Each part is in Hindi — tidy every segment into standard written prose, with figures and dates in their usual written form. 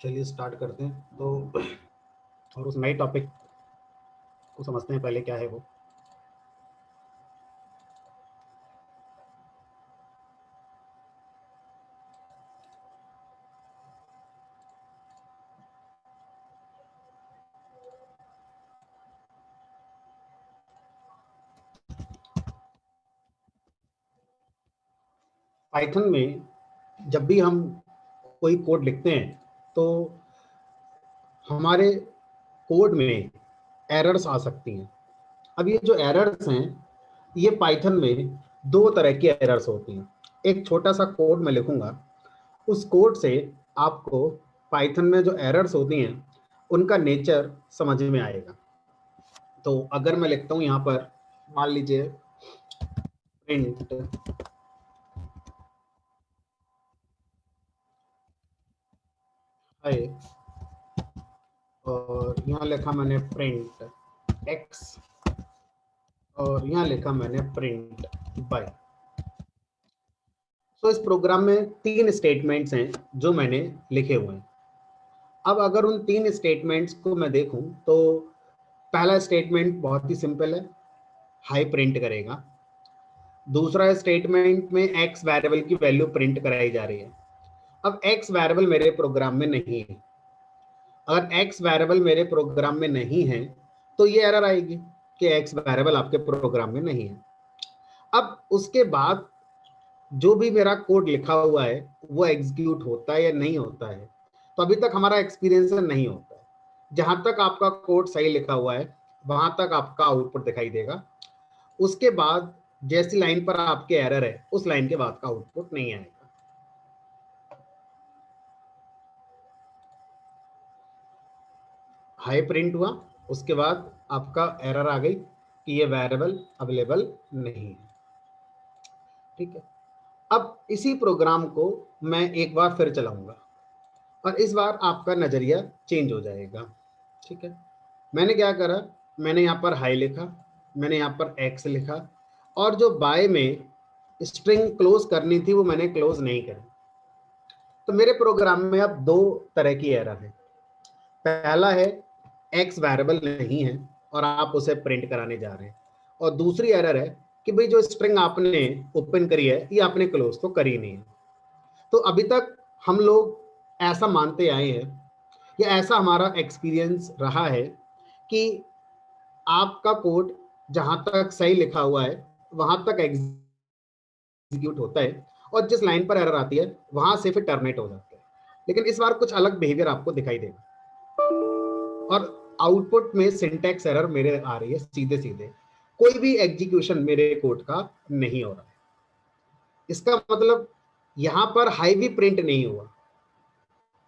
चलिए स्टार्ट करते हैं तो और उस नए टॉपिक को समझते हैं पहले क्या है वो। पाइथन में जब भी हम कोई कोड लिखते हैं तो हमारे कोड में एरर्स आ सकती हैं। अब ये जो एरर्स हैं ये पाइथन में दो तरह की एरर्स होती हैं। एक छोटा सा कोड मैं लिखूंगा, उस कोड से आपको पाइथन में जो एरर्स होती हैं उनका नेचर समझ में आएगा। तो अगर मैं लिखता हूँ यहाँ पर, मान लीजिए प्रिंट है और यहाँ लिखा मैंने प्रिंट एक्स और यहाँ लिखा मैंने प्रिंट बाय। तो इस प्रोग्राम में तीन स्टेटमेंट्स हैं जो मैंने लिखे हुए हैं। अब अगर उन तीन स्टेटमेंट्स को मैं देखूं तो पहला स्टेटमेंट बहुत ही सिंपल है, हाई प्रिंट करेगा। दूसरा स्टेटमेंट में एक्स वेरिएबल की वैल्यू प्रिंट कराई जा रही है। अब एक्स वेरिएबल मेरे प्रोग्राम में नहीं है। अगर एक्स वेरिएबल मेरे प्रोग्राम में नहीं है तो ये एरर आएगी कि एक्स वेरिएबल आपके प्रोग्राम में नहीं है। अब उसके बाद जो भी मेरा कोड लिखा हुआ है वो एग्जीक्यूट होता है या नहीं होता है, तो अभी तक हमारा एक्सपीरियंस नहीं होता है। जहां तक आपका कोड सही लिखा हुआ है वहां तक आपका आउटपुट दिखाई देगा। उसके बाद जैसी लाइन पर आपके एरर है उस लाइन के बाद का आउटपुट नहीं आएगा। हाई प्रिंट हुआ, उसके बाद आपका एरर आ गई कि ये वेरिएबल अवेलेबल नहीं है। ठीक है, अब इसी प्रोग्राम को मैं एक बार फिर चलाऊंगा और इस बार आपका नजरिया चेंज हो जाएगा। ठीक है, मैंने क्या करा, मैंने यहाँ पर हाई लिखा, मैंने यहाँ पर एक्स लिखा और जो बाय में स्ट्रिंग क्लोज करनी थी वो मैंने क्लोज नहीं करी। तो मेरे प्रोग्राम में अब दो तरह की एरर है। पहला है एक्स वेरिएबल नहीं है और आप उसे प्रिंट कराने जा रहे हैं, और दूसरी एरर है कि भाई जो स्ट्रिंग आपने ओपन करी है ये आपने क्लोज तो करी नहीं है। तो अभी तक हम लोग ऐसा मानते आए हैं या ऐसा हमारा एक्सपीरियंस रहा है कि आपका कोड जहां तक सही लिखा हुआ है वहां तक एग्जीक्यूट होता है और जिस लाइन पर एरर आती है वहां से फिर टर्मिनेट हो जाता है। लेकिन इस बार कुछ अलग बिहेवियर आपको दिखाई देगा और आउटपुट में सिंटैक्स एरर मेरे आ रही है सीधे सीधे। कोई भी एग्जीक्यूशन मेरे कोड का नहीं हो रहा है। इसका मतलब यहां पर हाई भी प्रिंट नहीं हुआ।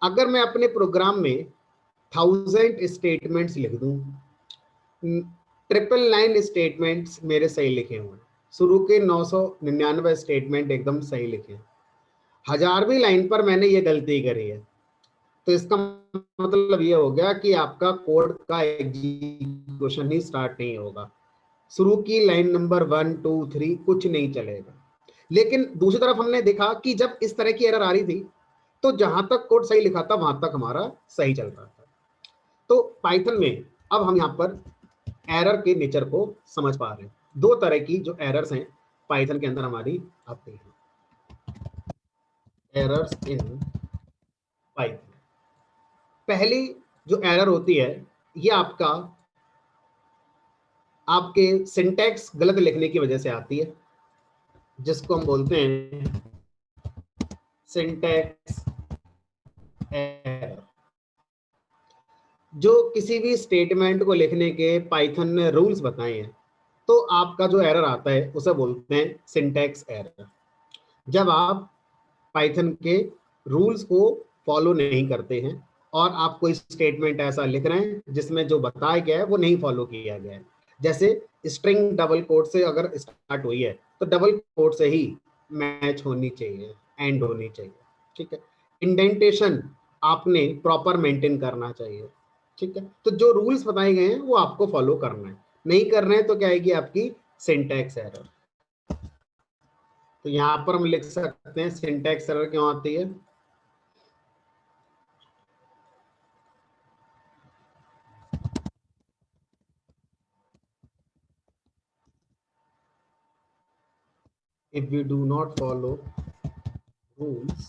अगर मैं अपने प्रोग्राम में 1000 स्टेटमेंट्स लिख दूं, 999 स्टेटमेंट्स मेरे सही लिखे हुए, शुरू के 999 स्टेटमेंट एकदम सही लिखे, 1000वीं लाइन पर मैंने ये गलती करी है, तो इसका मतलब ये हो गया कि आपका कोड का एग्जीक्यूशन ही स्टार्ट नहीं होगा। शुरू की लाइन नंबर 1 2 3 कुछ नहीं चलेगा। लेकिन दूसरी तरफ हमने देखा कि जब इस तरह की एरर आ रही थी तो जहां तक कोड सही लिखा था वहां तक हमारा सही चल रहा था। तो पाइथन में अब हम यहाँ पर एरर के नेचर को समझ पा रहे हैं। दो तरह की जो एरर्स हैं पाइथन के अंदर हमारी आती हैं। एरर्स इन पाइथन, पहली जो एरर होती है ये आपके सिंटैक्स गलत लिखने की वजह से आती है, जिसको हम बोलते हैं सिंटैक्स एरर। जो किसी भी स्टेटमेंट को लिखने के पाइथन ने रूल्स बताए हैं तो आपका जो एरर आता है उसे बोलते हैं सिंटैक्स एरर। जब आप पाइथन के रूल्स को फॉलो नहीं करते हैं और आप कोई स्टेटमेंट ऐसा लिख रहे हैं जिसमें जो बताया गया है वो नहीं फॉलो किया गया है। जैसे स्ट्रिंग डबल कोट से अगर स्टार्ट हुई है तो डबल कोट से ही मैच होनी चाहिए, एंड होनी चाहिए। ठीक है, इंडेंटेशन आपने प्रॉपर मेंटेन करना चाहिए। ठीक है, तो जो रूल्स बताए गए हैं वो आपको फॉलो करना है, नहीं कर रहे हैं तो क्या आएगी आपकी सिंटैक्स एरर। तो यहाँ पर हम लिख सकते हैं सिंटैक्स एरर क्यों आती है। if we do not follow rules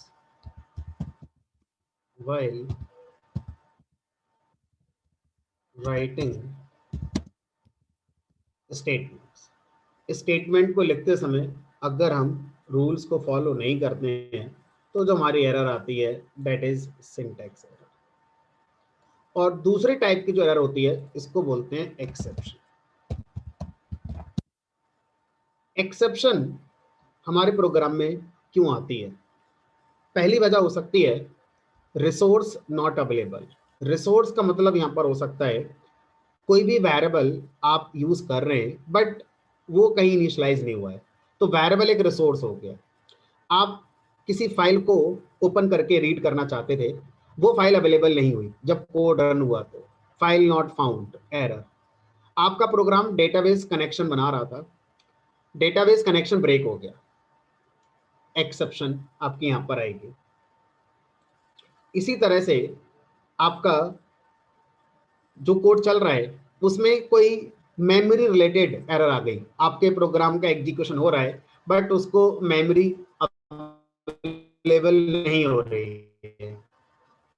while writing statements, statement को लिखते समय अगर हम रूल्स को फॉलो नहीं करते हैं तो जो हमारी एरर आती है दैट इज सिंटैक्स एरर। और दूसरे टाइप की जो एरर होती है इसको बोलते हैं एक्सेप्शन। एक्सेप्शन हमारे प्रोग्राम में क्यों आती है? पहली वजह हो सकती है रिसोर्स नॉट अवेलेबल। रिसोर्स का मतलब यहां पर हो सकता है कोई भी वेरिएबल आप यूज कर रहे हैं बट वो कहीं इनिशियलाइज नहीं हुआ है, तो वेरिएबल एक रिसोर्स हो गया। आप किसी फाइल को ओपन करके रीड करना चाहते थे, वो फाइल अवेलेबल नहीं हुई, जब कोड रन हुआ तो फाइल नॉट फाउंड एरर। आपका प्रोग्राम डेटाबेस कनेक्शन बना रहा था, डेटाबेस कनेक्शन ब्रेक हो गया, एक्सेप्शन आपकी यहां पर आएगी। इसी तरह से आपका जो कोड चल रहा है उसमें कोई मेमोरी रिलेटेड एरर आ गई, आपके प्रोग्राम का एग्जीक्यूशन हो रहा है बट उसको मेमोरी अवेलेबल नहीं हो रही है,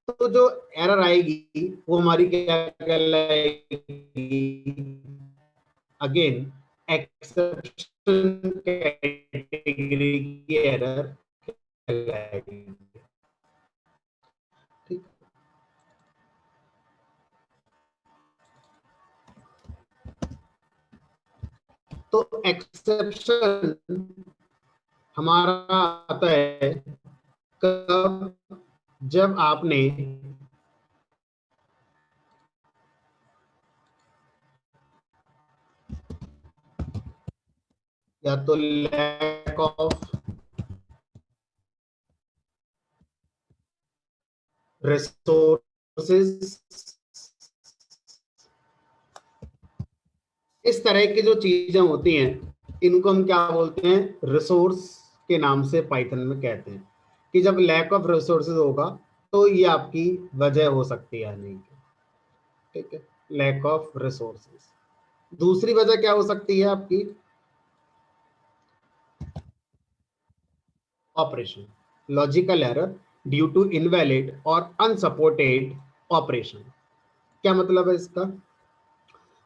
तो जो एरर आएगी वो हमारी क्या कहलाएगी? अगेन एक्सेप्शन कैटेगरी की एरर कहलाएगी। ठीक, तो एक्सेप्शन हमारा आता है कब? जब आपने या तो लैक ऑफ रिसोर्सेज, इस तरह की जो चीजें होती हैं इनको हम क्या बोलते हैं? रिसोर्स के नाम से पाइथन में कहते हैं कि जब लैक ऑफ रिसोर्सेज होगा तो ये आपकी वजह हो सकती है नहीं की। ठीक है, लैक ऑफ रिसोर्सेज। दूसरी वजह क्या हो सकती है आपकी? Operation, logical error due to invalid और अनसपोर्टेड ऑपरेशन। क्या मतलब है इसका?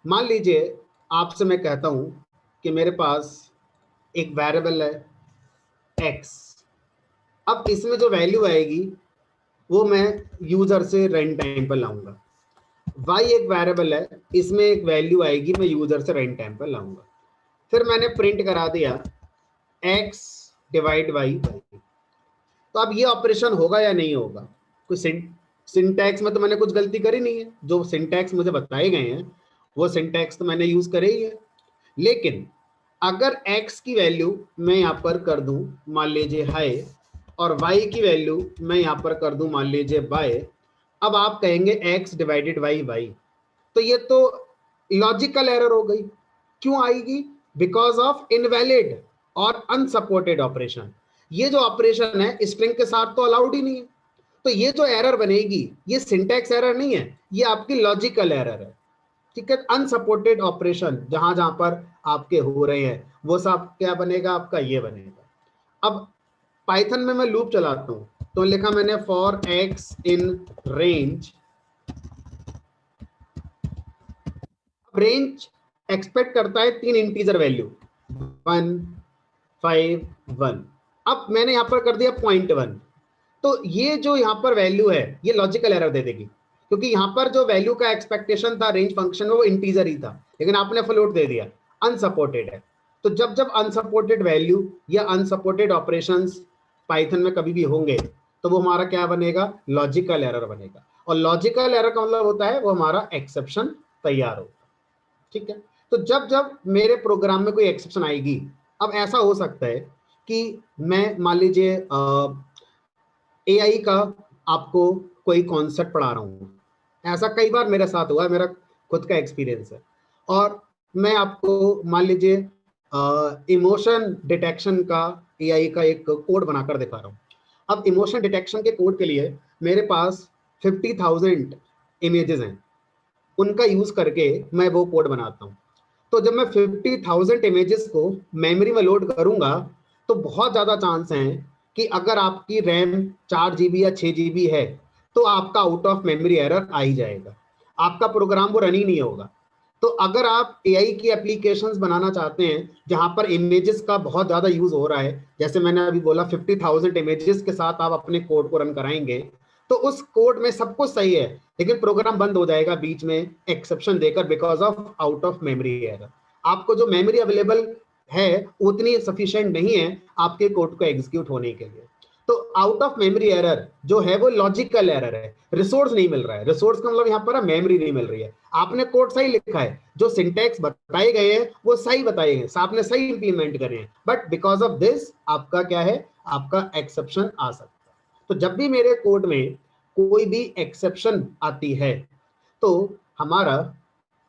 मान लीजिए आपसे मैं कहता हूं कि मेरे पास एक वेरिएबल है एक्स, अब इसमें जो वैल्यू आएगी वो मैं यूजर से रन टाइम पर लाऊंगा। वाई एक वेरिएबल है, इसमें एक वैल्यू आएगी, मैं यूजर से रन टाइम पर लाऊंगा। फिर मैंने प्रिंट करा दिया एक्स डिवाइड वाई, तो अब ये ऑपरेशन होगा या नहीं होगा? कोई सिंटैक्स में तो मैंने कुछ गलती करी नहीं है, जो सिंटैक्स मुझे बताए गए हैं वो सिंटैक्स तो मैंने यूज करे ही है। लेकिन अगर x की वैल्यू मैं यहाँ पर कर दूं मान लीजिए हाई, और y की वैल्यू मैं यहाँ पर कर दूं मान लीजिए बाय, अब आप कहेंगे x डिवाइडेड बाई y, तो ये तो लॉजिकल एरर हो गई। क्यों आएगी? बिकॉज ऑफ इनवैलिड और अनसपोर्टेड ऑपरेशन। ये जो ऑपरेशन है स्ट्रिंग के साथ तो अलाउड ही नहीं है, तो ये जो एरर बनेगी ये सिंटैक्स एरर नहीं है, ये आपकी लॉजिकल एरर है। ठीक है, अनसपोर्टेड ऑपरेशन जहां जहां पर आपके हो रहे हैं वो सब क्या बनेगा? आपका ये बनेगा। अब पाइथन में मैं लूप चलाता हूं तो लिखा मैंने for x in range. Range expect करता है 3 इंटीजर वैल्यू 1 5 1। अब मैंने यहां पर कर दिया 0.1, तो ये जो यहाँ पर वैल्यू है ये लॉजिकल एरर दे देगी, क्योंकि यहाँ पर जो वैल्यू का एक्सपेक्टेशन था रेंज फंक्शन में वो इंटीजर ही था, लेकिन आपने फ्लोट दे दिया, अनसपोर्टेड है। तो जब जब अनसपोर्टेड वैल्यू या अनसपोर्टेड ऑपरेशंस पाइथन में कभी भी होंगे तो वो हमारा क्या बनेगा? लॉजिकल एरर बनेगा। और लॉजिकल एरर का मतलब होता है वो हमारा एक्सेप्शन तैयार होगा। ठीक है, तो जब जब मेरे प्रोग्राम में कोई एक्सेप्शन आएगी, अब ऐसा हो सकता है कि मैं मान लीजिए एआई का आपको कोई कॉन्सेप्ट पढ़ा रहा हूँ, ऐसा कई बार मेरे साथ हुआ है, मेरा खुद का एक्सपीरियंस है। और मैं आपको मान लीजिए इमोशन डिटेक्शन का एआई का एक कोड बनाकर दिखा रहा हूँ। अब इमोशन डिटेक्शन के कोड के लिए मेरे पास 50,000 इमेजेस हैं, उनका यूज करके मैं वो कोड बनाता हूँ। तो जब मैं 50,000 इमेजेस को मेमोरी में लोड करूंगा तो बहुत ज्यादा चांस है कि अगर आपकी रैम 4 GB या 6 GB है तो आपका आउट ऑफ मेमोरी एरर आ ही जाएगा, आपका प्रोग्राम वो रन ही नहीं होगा। तो अगर आप एआई की एप्लीकेशंस बनाना चाहते हैं जहां पर इमेजेस का बहुत ज्यादा यूज हो रहा है, जैसे मैंने अभी बोला 50,000 इमेजेस के साथ आप अपने कोड को रन कराएंगे, तो उस कोड में सब कुछ सही है लेकिन प्रोग्राम बंद हो जाएगा बीच में एक्सेप्शन देकर because of out of memory error. आपको जो मेमोरी अवेलेबल है उतनी सफिशिएंट नहीं है आपके कोड को एग्जीक्यूट होने के लिए। तो आउट ऑफ मेमोरी एरर जो है वो लॉजिकल एरर है, रिसोर्स नहीं मिल रहा है। रिसोर्स का मतलब यहाँ पर मेमोरी नहीं मिल रही है। आपने कोड सही लिखा है, जो सिंटैक्स बताए गए हैं वो सही बताए हैं, आपने सही इंप्लीमेंट करे हैं, बट बिकॉज ऑफ दिस आपका क्या है, आपका एक्सेप्शन आ सकता है। तो जब भी मेरे कोड में कोई भी एक्सेप्शन आती है तो हमारा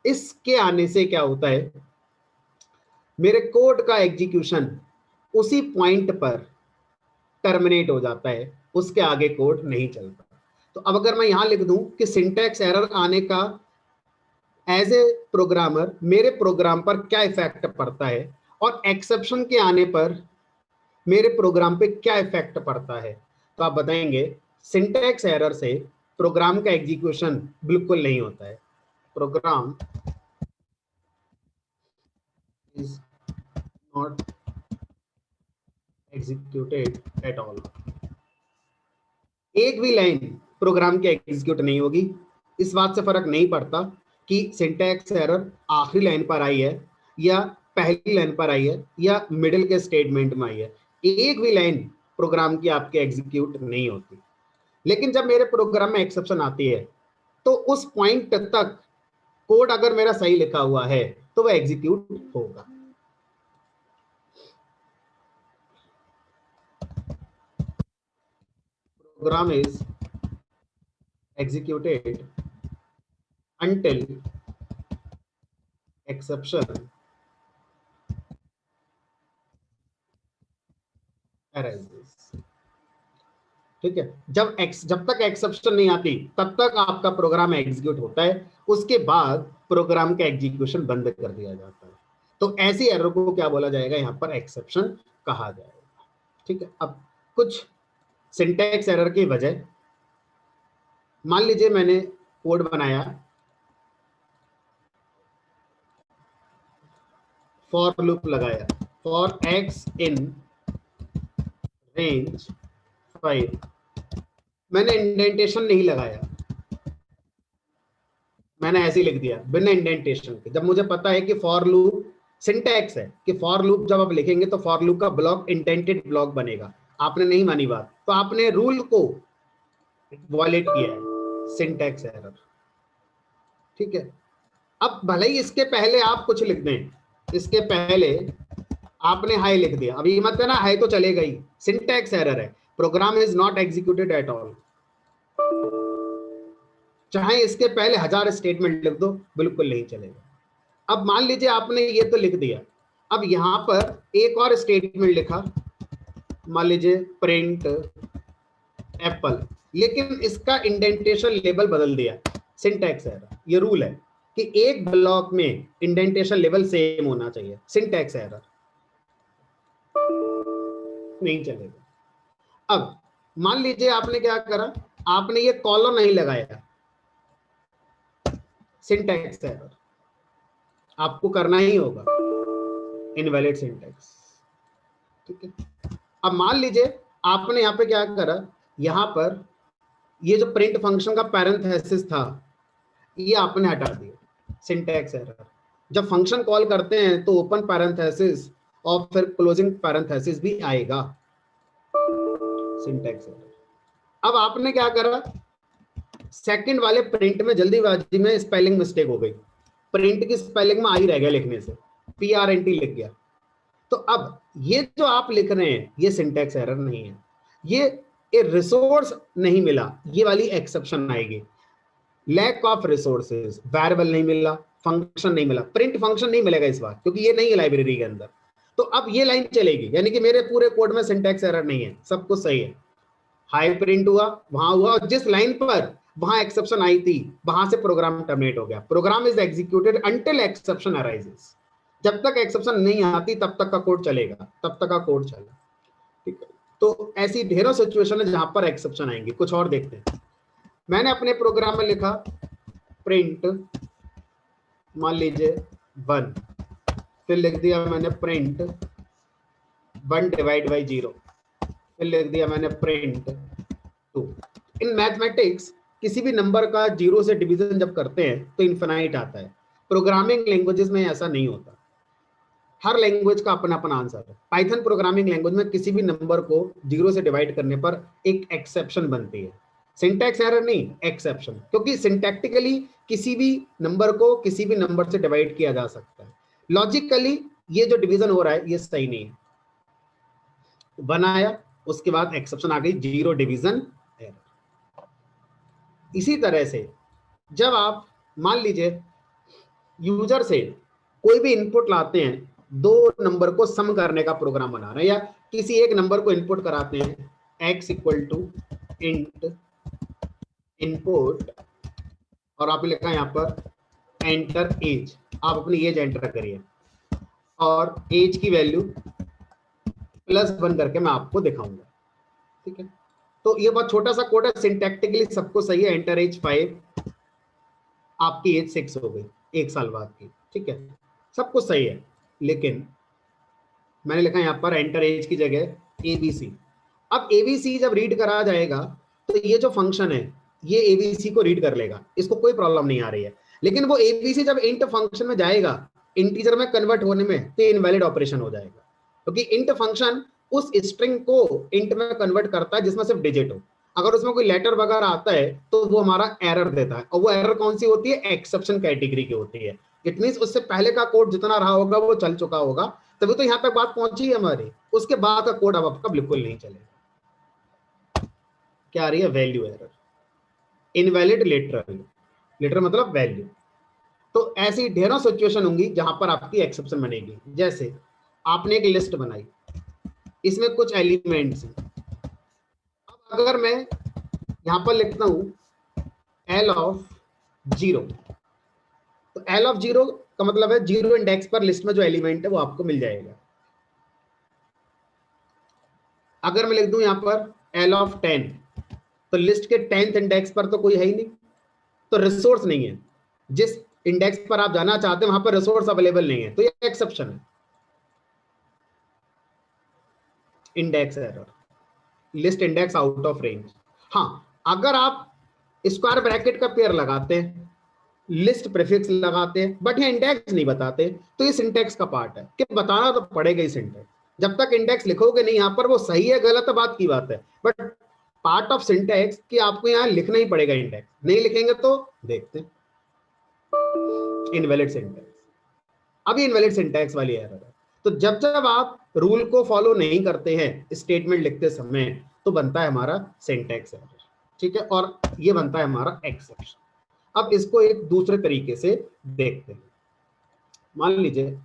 इसके आने से क्या होता है, मेरे कोड का एग्जीक्यूशन उसी पॉइंट पर टर्मिनेट हो जाता है, उसके आगे कोड नहीं चलता। तो अब अगर मैं यहां लिख दूं कि सिंटैक्स एरर आने का एज ए प्रोग्रामर मेरे प्रोग्राम पर क्या इफेक्ट पड़ता है और एक्सेप्शन के आने पर मेरे प्रोग्राम पे क्या इफेक्ट पड़ता है, तो आप बताएंगे सिंटैक्स एरर से प्रोग्राम का एग्जीक्यूशन बिल्कुल नहीं होता है। Program is not executed at all. एक भी लाइन प्रोग्राम की एग्जीक्यूट नहीं होगी। इस बात से फर्क नहीं पड़ता कि सिंटैक्स एरर आखिरी लाइन पर आई है या पहली लाइन पर आई है या मिडिल के स्टेटमेंट में आई है, एक भी लाइन प्रोग्राम की आपके एग्जीक्यूट नहीं होती। लेकिन जब मेरे प्रोग्राम में एक्सेप्शन आती है तो उस पॉइंट तक कोड अगर मेरा सही लिखा हुआ है तो वह एग्जीक्यूट होगा। Program is executed until exception arises। ठीक है, जब तक एक्सेप्शन नहीं आती तब तक आपका प्रोग्राम एग्जीक्यूट होता है, उसके बाद प्रोग्राम का एग्जीक्यूशन बंद कर दिया जाता है। तो ऐसी एरर को क्या बोला जाएगा, यहाँ पर एक्सेप्शन कहा जाएगा। ठीक है, अब कुछ सिंटैक्स एरर की वजह, मान लीजिए मैंने कोड बनाया फॉर लूप लगाया फॉर एक्स इन रेंज 5, मैंने इंडेंटेशन नहीं लगाया, मैंने ऐसे ही लिख दिया बिना इंडेंटेशन के। जब मुझे पता है कि फॉर लूप सिंटैक्स है कि फॉर लूप जब आप लिखेंगे तो फॉर लूप का ब्लॉक इंडेंटेड ब्लॉक बनेगा, आपने नहीं मानी बात तो आपने रूल को वॉयलेट किया है, सिंटैक्स एरर। ठीक है, अब भले ही इसके पहले आप कुछ लिख दें, इसके पहले आपने हाई लिख दिया, अभी मत कहना हाई तो चलेगा ही, सिंटैक्स एरर है, program is not executed at all. चाहे इसके पहले 1000 स्टेटमेंट लिख दो बिल्कुल नहीं चलेगा। अब मान लीजिए आपने ये तो लिख दिया, अब यहां पर एक और स्टेटमेंट लिखा, मान लीजिए प्रिंट एप्पल, लेकिन इसका इंडेंटेशन लेवल बदल दिया, सिंटैक्स एरर। ये रूल है कि एक ब्लॉक में इंडेंटेशन लेवल सेम होना चाहिए, सिंटैक्स एरर नहीं चलेगा। अब मान लीजिए आपने क्या करा, आपने ये कॉलम नहीं लगाया, सिंटैक्स एरर आपको करना ही होगा, इनवैलिड सिंटैक्स। ठीक है, अब मान लीजिए आपने यहाँ पे क्या करा, यहाँ पर ये जो प्रिंट फंक्शन का पैरेंथेसिस था ये आपने हटा दिया, सिंटैक्स एरर। जब फंक्शन कॉल करते हैं तो ओपन पैरेंथेसिस और फिर क्लोजिंग पैरेंथेसिस भी आएगा, सिंटैक्स एरर। अब आपने क्या करा, सेकंड वाले प्रिंट में जल्दीबाजी में स्पेलिंग मिस्टेक हो गई, प्रिंट की स्पेलिंग में आई रह गया लिखने से, PRNT लिख गया। तो अब ये जो आप लिख रहे हैं ये सिंटैक्स एरर नहीं है, ये रिसोर्स नहीं मिला, ये वाली एक्सेप्शन आएगी। लैक ऑफ रिसोर्सेज, वेरिएबल नहीं मिला, फंक्शन नहीं मिला, प्रिंट फंक्शन नहीं मिलेगा इस बार क्योंकि ये नहीं है लाइब्रेरी के अंदर। तो अब ये लाइन चलेगी, यानी कि मेरे पूरे कोड में सिंटैक्स एरर नहीं है, सब कुछ सही है। हाई प्रिंट हुआ वहां हुआ, और जिस लाइन पर वहां एक्सेप्शन आई थी वहां से प्रोग्राम टर्मिनेट हो गया। Program is executed until exception arises. जब तक एक्सेप्शन नहीं आती तब तक का कोड चलेगा, तब तक का कोड चला। तो ऐसी ढेरों सिचुएशन है जहां पर एक्सेप्शन आएंगे। कुछ और देखते हैं। मैंने अपने प्रोग्राम में लिखा प्रिंट, मान लीजिए 1, फिर लिख दिया मैंने प्रिंट 1 डिवाइड बाई 0, फिर लिख दिया मैंने प्रिंट 2। इन मैथमेटिक्स किसी भी नंबर का 0 से डिवीजन जब करते हैं तो इन्फिनाइट आता है। प्रोग्रामिंग लैंग्वेजेस में ऐसा नहीं होता, हर लैंग्वेज का अपना अपना आंसर है। पाइथन प्रोग्रामिंग लैंग्वेज में किसी भी नंबर को 0 से डिवाइड करने पर एक एक्सेप्शन बनती है, सिंटैक्स एरर नहीं, एक्सेप्शन, क्योंकि सिंटैक्टिकली किसी भी नंबर को किसी भी नंबर से डिवाइड किया जा सकता है। लॉजिकली ये जो डिवीजन हो रहा है ये सही नहीं है, बनाया, उसके बाद एक्सेप्शन आ गई, 0 डिवीजन एरर। इसी तरह से जब आप मान लीजिए यूजर से कोई भी इनपुट लाते हैं, 2 नंबर को सम करने का प्रोग्राम बना रहे हैं, या किसी एक नंबर को इनपुट कराते हैं, x equal to int input, और आप लिखा है यहाँ पर एंटर एज, आप अपनी एज एंटर करिए और एज की वैल्यू +1 करके मैं आपको दिखाऊंगा। ठीक है, तो ये बहुत छोटा सा कोड है, सिंटैक्टिकली सबको सही है। एंटर एज 5, आपकी एज 6 हो गई 1 साल बाद की। ठीक है, सब कुछ सही है, लेकिन मैंने लिखा यहाँ पर एंटर एज की जगह ABC। अब ABC जब रीड करा जाएगा तो ये जो फंक्शन है ये ABC को रीड कर लेगा, इसको कोई प्रॉब्लम नहीं आ रही है। लेकिन वो ABC जब इंट फंक्शन में जाएगा, इंटीजर में कन्वर्ट होने में, तो इनवैलिड ऑपरेशन हो जाएगा, क्योंकि इंट फंक्शन उस स्ट्रिंग को इंट में कन्वर्ट करता है जिसमें सिर्फ डिजिट हो। अगर उसमें कोई लेटर वगैरह आता है तो वो हमारा एरर देता है, और वो एरर कौन सी होती है, एक्सेप्शन कैटेगरी की होती है। इट मींस उससे पहले का कोड जितना रहा होगा वो चल चुका होगा, तभी तो यहाँ तक बात पहुंची है हमारी। उसके बाद का कोड अब आपका बिल्कुल नहीं चलेगा। क्या आ रही है, value error, invalid literal, letter मतलब वैल्यू। तो ऐसी ढेरों सिचुएशन होंगी जहां पर आपकी एक्सेप्शन बनेगी। जैसे आपने एक लिस्ट बनाई, इसमें कुछ एलिमेंट्स हैं, अब अगर मैं यहां पर लिखता हूं L ऑफ 0, तो L ऑफ 0 का मतलब है 0 इंडेक्स पर लिस्ट में जो एलिमेंट है वो आपको मिल जाएगा। अगर मैं लिख दूं यहां पर L ऑफ 10, तो लिस्ट के 10th इंडेक्स पर तो कोई है ही नहीं, तो रिसोर्स नहीं है, जिस इंडेक्स पर आप जाना चाहते हैं वहां पर रिसोर्स अवेलेबल नहीं है, तो ये एक्सेप्शन है, index error, list index out of range. हाँ, अगर आप स्क्वायर ब्रैकेट का पेयर लगाते हैं, लिस्ट प्रीफिक्स लगाते हैं, बट ये इंडेक्स नहीं बताते, तो ये सिंटेक्स का पार्ट है कि बताना तो पड़ेगा ही सिंटेक्स। जब तक इंडेक्स लिखोगे नहीं यहाँ पर, वो सही है गलत है बात की बात है, बट पार्ट ऑफ सिंटेक्स कि आपको यहाँ लिखना ही पड़ेगा इंडेक्स, नहीं लिखेंगे तो देखते हैं इनवैलिड सिंटेक्स। अब ये इनवैलिड सिंटेक्स वाली एरर है। तो जब जब आप रूल को फॉलो नहीं करते हैं स्टेटमेंट लिखते समय, तो बनता है हमारा सिंटेक्स एरर। ठीक है, और ये बनता है हमारा एक्सेप्शन। अब इसको एक दूसरे तरीके से देखते हैं। मान लीजिए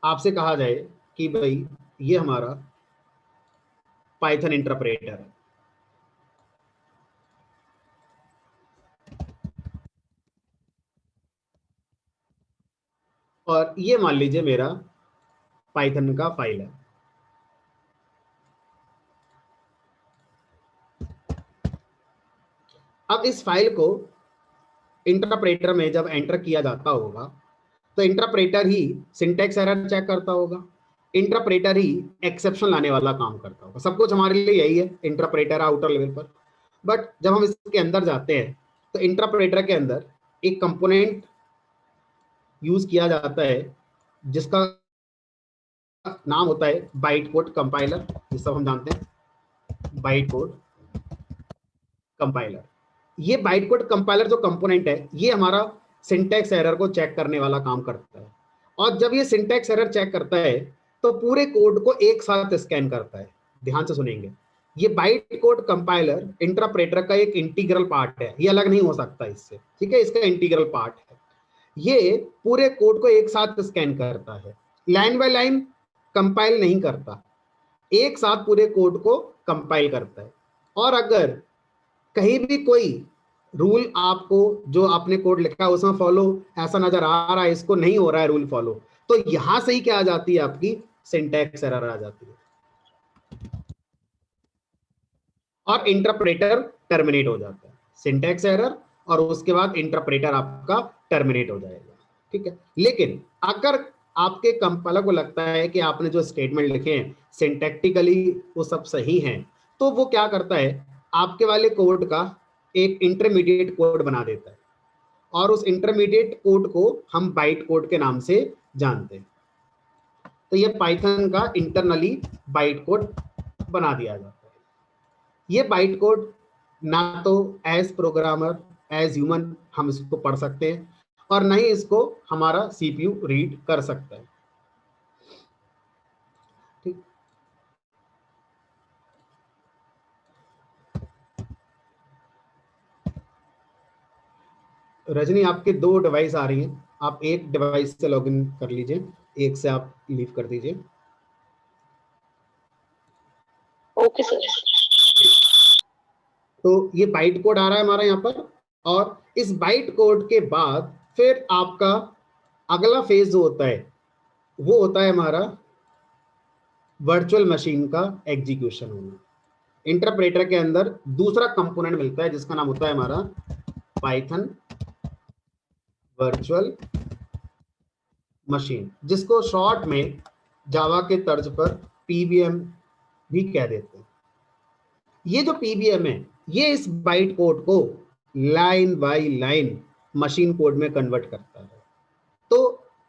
आपसे कहा जाए कि भाई ये हमारा पाइथन इंटरप्रेटर है, और ये मान लीजिए मेरा पाइथन का फाइल है। अब इस फाइल को इंटरप्रेटर में जब एंटर किया जाता होगा, तो इंटरप्रेटर ही सिंटैक्स एरर चेक करता होगा, इंटरप्रेटर ही एक्सेप्शन लाने वाला काम करता होगा। सब कुछ हमारे लिए यही है, इंटरप्रेटर आउटर लेवल पर। बट जब हम इसके अंदर जाते हैं तो इंटरप्रेटर के अंदर एक कंपोनेंट यूज किया जाता है जिसका नाम होता है बाइट कोड कंपाइलर, जिसको हम जानते हैं बाइट कोड कंपाइलर। ये बाइट कोड कंपाइलर जो कंपोनेंट है, ये हमारा सिंटैक्स एरर को चेक करने वाला काम करता है। और जब ये सिंटैक्स एरर चेक करता है तो पूरे कोड को एक साथ स्कैन करता है। ध्यान से सुनेंगे, ये बाइट कोड कंपाइलर इंटरप्रेटर का एक इंटीग्रल पार्ट है, ये अलग नहीं हो सकता इससे। ठीक है, इसका इंटीग्रल पार्ट है। ये पूरे कोड को एक साथ स्कैन करता है, लाइन बाय लाइन कंपाइल नहीं करता, एक साथ पूरे कोड को कंपाइल करता है। और अगर कहीं भी कोई रूल आपको जो आपने कोड लिखा है उसमें फॉलो ऐसा नजर आ रहा है, इसको नहीं हो रहा है रूल फॉलो, तो यहां से ही क्या आ जाती है, आपकी सिंटैक्स एरर आ जाती है। और इंटरप्रेटर टर्मिनेट हो जाता है, सिंटैक्स एरर और उसके बाद इंटरप्रेटर आपका टर्मिनेट हो जाएगा, ठीक है। लेकिन अगर आपके कंपाइलर को लगता है कि आपने जो स्टेटमेंट लिखे हैं सिंटैक्टिकली वो सब सही हैं, तो वो क्या करता है, आपके वाले कोड का एक इंटरमीडिएट कोड बना देता है, और उस इंटरमीडिएट कोड को हम बाइट कोड के नाम से जानते हैं। तो ये पाइथन का इंटरनली बाइट कोड बना दिया जाता है। ये बाइट कोड ना तो एज प्रोग्रामर एज ह्यूमन हम इसको पढ़ सकते हैं और ना ही इसको हमारा सीपीयू रीड कर सकता है, ठीक। रजनी, आपके 2 डिवाइस आ रही हैं, आप एक डिवाइस से लॉगिन कर लीजिए, एक से आप लीव कर दीजिए। Okay sir. तो ये बाइट कोड आ रहा है हमारा यहाँ पर, और इस बाइट कोड के बाद फिर आपका अगला फेज जो होता है वो होता है हमारा वर्चुअल मशीन का एग्जीक्यूशन होना। इंटरप्रेटर के अंदर दूसरा कंपोनेंट मिलता है जिसका नाम होता है हमारा पाइथन वर्चुअल मशीन, जिसको शॉर्ट में जावा के तर्ज पर पीवीएम भी कह देते हैं। ये जो पीवीएम है ये इस बाइट कोड को line by line machine code में कन्वर्ट करता है। तो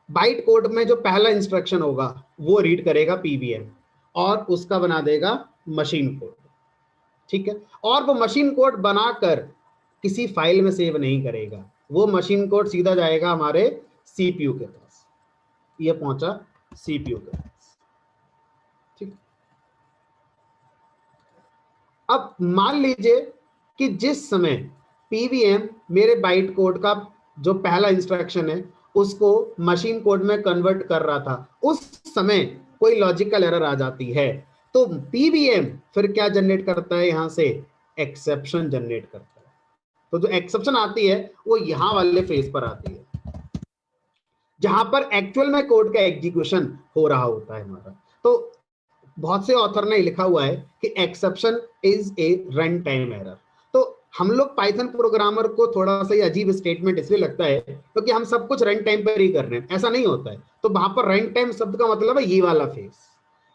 बाइट कोड में जो पहला इंस्ट्रक्शन होगा वो रीड करेगा पीवीएम और उसका बना देगा मशीन कोड, ठीक है। और वो मशीन कोड बनाकर किसी फाइल में सेव नहीं करेगा, वो मशीन कोड सीधा जाएगा हमारे सीपीयू के पास, ये पहुंचा सीपीयू के पास, ठीक। अब मान लीजिए कि जिस समय पीवीएम मेरे बाइट कोड का जो पहला इंस्ट्रक्शन है उसको मशीन कोड में कन्वर्ट कर रहा था, उस समय कोई लॉजिकल एरर आ जाती है, तो पीवीएम फिर क्या जनरेट करता है, यहां से एक्सेप्शन जनरेट करता है। तो जो एक्सेप्शन आती है वो यहां वाले फेज पर आती है जहां पर एक्चुअल में कोड का एग्जीक्यूशन हो रहा होता है हमारा। तो बहुत से ऑथर ने लिखा हुआ है कि exception is a run time error. तो हम लोग पाइथन प्रोग्रामर को थोड़ा सा अजीब स्टेटमेंट इसलिए लगता है क्योंकि हम सब कुछ रन टाइम पर ही कर रहे हैं, ऐसा नहीं होता है। तो वहां पर रन टाइम शब्द का मतलब है ये वाला फेज,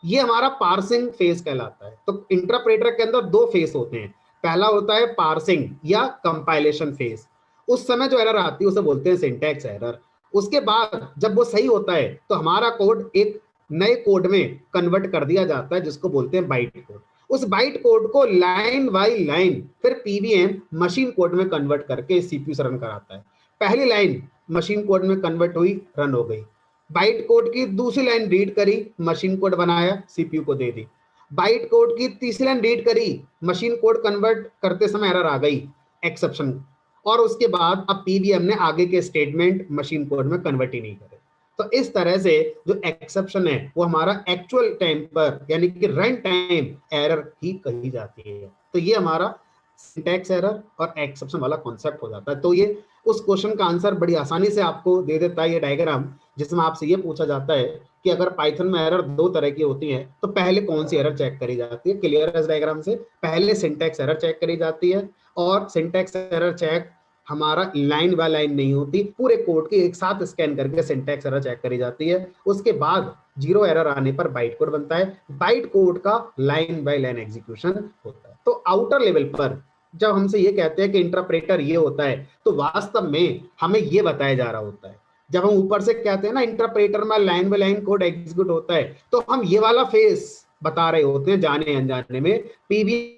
ये हमारा पार्सिंग फेज कहलाता है। तो इंटरप्रेटर के अंदर 2 फेज होते हैं, पहला होता है पार्सिंग या कंपाइलेशन फेज, उस समय जो एरर आती है उसे बोलते हैं सिंटैक्स एरर। उसके बाद जब वो सही होता है तो हमारा कोड एक नए कोड में कन्वर्ट कर दिया जाता है जिसको बोलते हैं बाइट कोड। उस बाइट कोड को लाइन बाय लाइन फिर पीवीएम मशीन कोड में कन्वर्ट करके सीपीयू से रन कराता है। पहली लाइन मशीन कोड में कन्वर्ट हुई, रन हो गई। बाइट कोड की दूसरी लाइन रीड करी, मशीन कोड बनाया, सीपीयू को दे दी। बाइट कोड की तीसरी लाइन रीड करी, मशीन कोड कन्वर्ट करते समय एरर आ गई, एक्सेप्शन, और उसके बाद अब पीवीएम ने आगे के स्टेटमेंट मशीन कोड में कन्वर्ट ही नहीं करे। तो इस तरह से जो एक्सेप्शन है वो हमारा एक्चुअल टाइम पर यानी कि रन टाइम एरर ही कही जाती है। तो ये हमारा सिंटैक्स एरर और एक्सेप्शन वाला कॉन्सेप्ट हो जाता है। तो ये उस क्वेश्चन का आंसर बड़ी आसानी से आपको दे देता है ये डायग्राम, जिसमें आपसे ये पूछा जाता है कि अगर पाइथन में एरर 2 तरह की होती है तो पहले कौन सी एरर चेक करी जाती है। क्लियर है इस डायग्राम से, पहले सिंटैक्स एरर चेक करी जाती है, और सिंटैक्स एरर चेक हमारा लाइन बाय लाइन नहीं होती, पूरे कोड के एक साथ स्कैन करके सिंटैक्स एरर चेक करी जाती है। उसके बाद 0 एरर आने पर बाइट कोड बनता है, बाइट कोड का लाइन बाय लाइन एग्जीक्यूशन होता है। तो आउटर लेवल पर जब हमसे ये कहते हैं कि इंटरप्रेटर ये होता है तो वास्तव में हमें ये बताया जा रहा होता है। जब हम ऊपर से कहते हैं ना इंटरप्रेटर में line by line code execute होता है, तो हम ये वाला फेस बता रहे होते हैं, जाने अनजाने में पीवीएम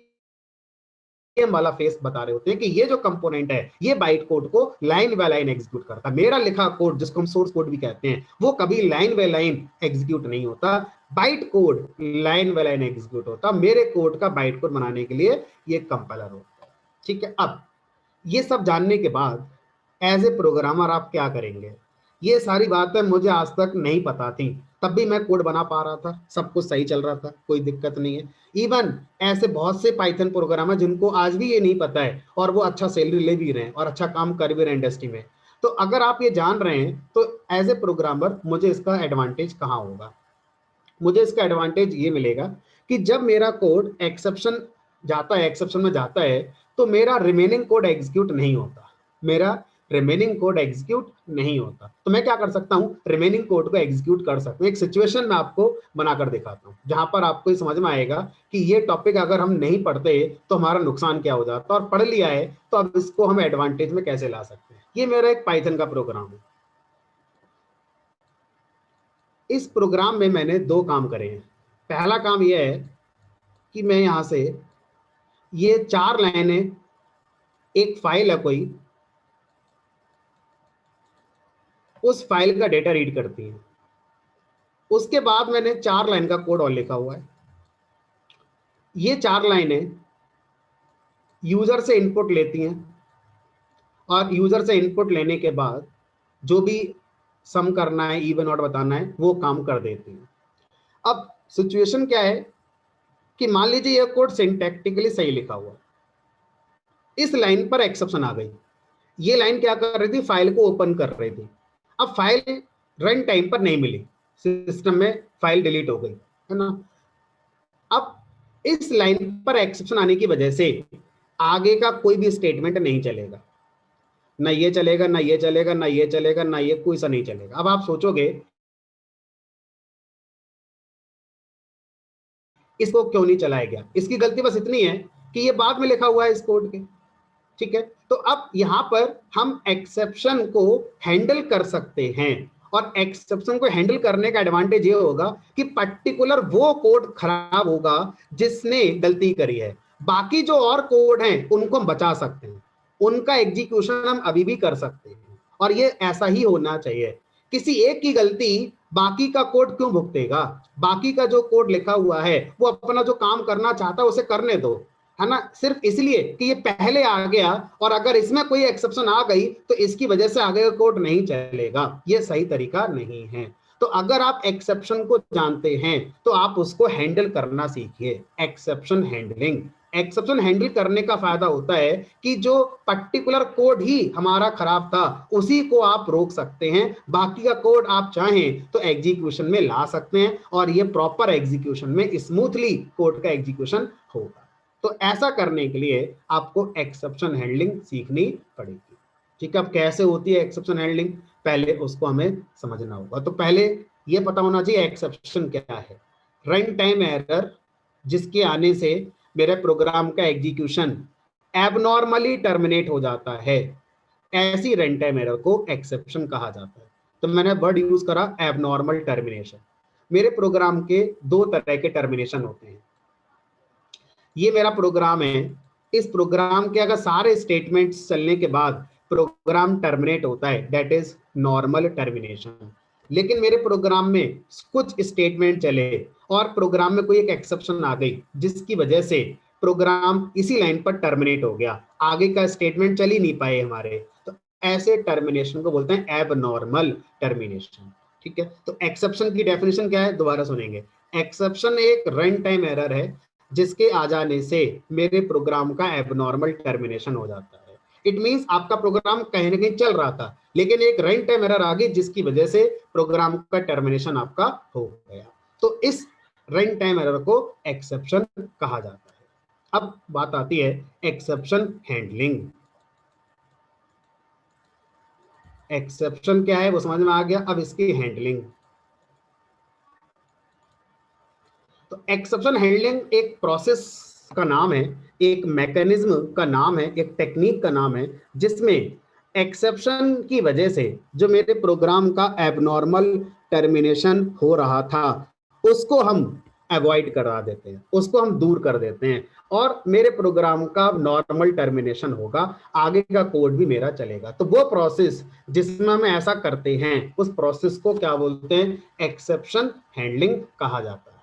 वाला फेस बता रहे होते हैं कि ये जो कंपोनेंट है ये बाइट कोड को लाइन बाय लाइन एग्जीक्यूट करता है। मेरा लिखा कोड जिसको हम सोर्स कोड भी कहते हैं वो कभी लाइन बाय लाइन एग्जीक्यूट नहीं होता, byte code line by line execute होता। मेरे कोड का बाइट कोड बनाने के लिए ये कंपाइलर होता है, ठीक है। अब ये सब जानने के बाद एज ए प्रोग्रामर आप क्या करेंगे, ये सारी बातें मुझे आज तक नहीं पता थी, तब भी मैं कोड बना पा रहा था, सब कुछ सही चल रहा था, कोई दिक्कत नहीं है। इवन ऐसे बहुत से पाइथन प्रोग्रामर जिनको आज भी ये नहीं पता है और वो अच्छा सैलरी ले भी रहे हैं और अच्छा काम कर भी रहे हैं इंडस्ट्री में। तो अगर आप ये जान रहे हैं तो एज ए प्रोग्रामर मुझे इसका एडवांटेज कहाँ होगा, मुझे इसका एडवांटेज ये मिलेगा कि जब मेरा कोड एक्सेप्शन जाता है, एक्सेप्शन में जाता है, तो मेरा रिमेनिंग कोड एग्जीक्यूट नहीं होता, मेरा रिमेनिंग कोड एग्जीक्यूट नहीं होता। तो मैं क्या कर सकता हूं, रिमेनिंग कोड को एग्जीक्यूट कर सकता हूं। एक सिचुएशन में आपको बनाकर दिखाता हूं जहां पर आपको समझ में आएगा कि ये टॉपिक अगर हम नहीं पढ़ते तो हमारा नुकसान क्या हो जाता, और पढ़ लिया है तो अब इसको हम एडवांटेज में कैसे ला सकते हैं। ये मेरा एक पाइथन का प्रोग्राम है। इस प्रोग्राम में मैंने दो काम करे हैं। पहला काम यह है कि मैं यहां से ये 4 लाइनें, एक फाइल है कोई, उस फाइल का डेटा रीड करती है। उसके बाद मैंने 4 लाइन का कोड और लिखा हुआ है। ये 4 लाइनें यूजर से इनपुट लेती हैं और यूजर से इनपुट लेने के बाद जो भी सम करना है, इवन ऑड बताना है, वो काम कर देती हैं। अब सिचुएशन क्या है कि मान लीजिए ये कोड सिंटैक्टिकली सही लिखा हुआ, इस लाइन पर एक्सेप्शन आ गई। ये लाइन क्या कर रही थी, फाइल को ओपन कर रही थी। अब फाइल रन टाइम पर नहीं मिली, सिस्टम में फाइल डिलीट हो गई, है ना। अब इस लाइन पर एक्सेप्शन आने की वजह से आगे का कोई भी स्टेटमेंट नहीं चलेगा, ना ये चलेगा, ना ये चलेगा, ना ये चलेगा, ना ये, कोई सा नहीं चलेगा। अब आप सोचोगे इसको क्यों नहीं चलाया गया, इसकी गलती बस इतनी है कि ये बाद में लिखा हुआ है इस कोड के, ठीक है। तो अब यहां पर हम एक्सेप्शन को हैंडल कर सकते हैं, और एक्सेप्शन को हैंडल करने का एडवांटेज ये होगा कि पर्टिकुलर वो कोड खराब होगा जिसने गलती करी है। बाकी जो और कोड हैं उनको हम बचा सकते हैं, उनका एग्जीक्यूशन हम अभी भी कर सकते हैं, और ये ऐसा ही होना चाहिए। किसी एक की गलती बाकी का कोड क्यों भुगतेगा। बाकी का जो कोड लिखा हुआ है वो अपना जो काम करना चाहता है उसे करने दो, है ना। सिर्फ इसलिए कि ये पहले आ गया और अगर इसमें कोई एक्सेप्शन आ गई तो इसकी वजह से आगे का कोड नहीं चलेगा, ये सही तरीका नहीं है। तो अगर आप एक्सेप्शन को जानते हैं तो आप उसको हैंडल करना सीखिए। एक्सेप्शन हैंडलिंग, एक्सेप्शन हैंडल करने का फायदा होता है कि जो पर्टिकुलर कोड ही हमारा खराब था उसी को आप रोक सकते हैं, बाकी का कोड आप चाहें तो एग्जीक्यूशन में ला सकते हैं, और ये प्रॉपर एग्जीक्यूशन में स्मूथली कोड का एग्जीक्यूशन होगा। तो ऐसा करने के लिए आपको एक्सेप्शन हैंडलिंग सीखनी पड़ेगी, ठीक है। अब कैसे होती है एक्सेप्शन हैंडलिंग, पहले उसको हमें समझना होगा। तो पहले ये पता होना चाहिए एक्सेप्शन क्या है। रन टाइम एरर जिसके आने से मेरे प्रोग्राम का एग्जीक्यूशन एबनॉर्मली टर्मिनेट हो जाता है, ऐसी रन टाइम एरर को एक्सेप्शन कहा जाता है। तो मैंने वर्ड यूज करा एबनॉर्मल टर्मिनेशन। मेरे प्रोग्राम के 2 तरह के टर्मिनेशन होते हैं। ये मेरा प्रोग्राम है, इस प्रोग्राम के अगर सारे स्टेटमेंट्स चलने के बाद प्रोग्राम टर्मिनेट होता है, दैट इज नॉर्मल टर्मिनेशन। लेकिन मेरे प्रोग्राम में कुछ स्टेटमेंट चले और प्रोग्राम में कोई एक एक्सेप्शन आ गई जिसकी वजह से प्रोग्राम इसी लाइन पर टर्मिनेट हो गया, आगे का स्टेटमेंट चल ही नहीं पाए हमारे, तो ऐसे टर्मिनेशन को बोलते हैं एबनॉर्मल टर्मिनेशन, ठीक है। तो एक्सेप्शन की डेफिनेशन क्या है, दोबारा सुनेंगे। एक्सेप्शन एक रन टाइम एरर है जिसके आ जाने से मेरे प्रोग्राम का एबनॉर्मल टर्मिनेशन हो जाता है। इट मींस आपका प्रोग्राम कहीं ना कहीं चल रहा था लेकिन एक रन टाइम एरर आ गई जिसकी वजह से प्रोग्राम का टर्मिनेशन आपका हो गया। तो इस रन टाइम एरर को एक्सेप्शन कहा जाता है। अब बात आती है एक्सेप्शन हैंडलिंग। एक्सेप्शन क्या है वो समझ में आ गया, अब इसकी हैंडलिंग। तो एक्सेप्शन हैंडलिंग एक प्रोसेस का नाम है, एक मैकेनिज्म का नाम है, एक टेक्निक का नाम है जिसमें एक्सेप्शन की वजह से जो मेरे प्रोग्राम का एबनॉर्मल टर्मिनेशन हो रहा था उसको हम अवॉइड करा देते हैं, उसको हम दूर कर देते हैं, और मेरे प्रोग्राम का नॉर्मल टर्मिनेशन होगा, आगे का कोड भी मेरा चलेगा। तो वो प्रोसेस जिसमें हम ऐसा करते हैं उस प्रोसेस को क्या बोलते हैं, एक्सेप्शन हैंडलिंग कहा जाता है,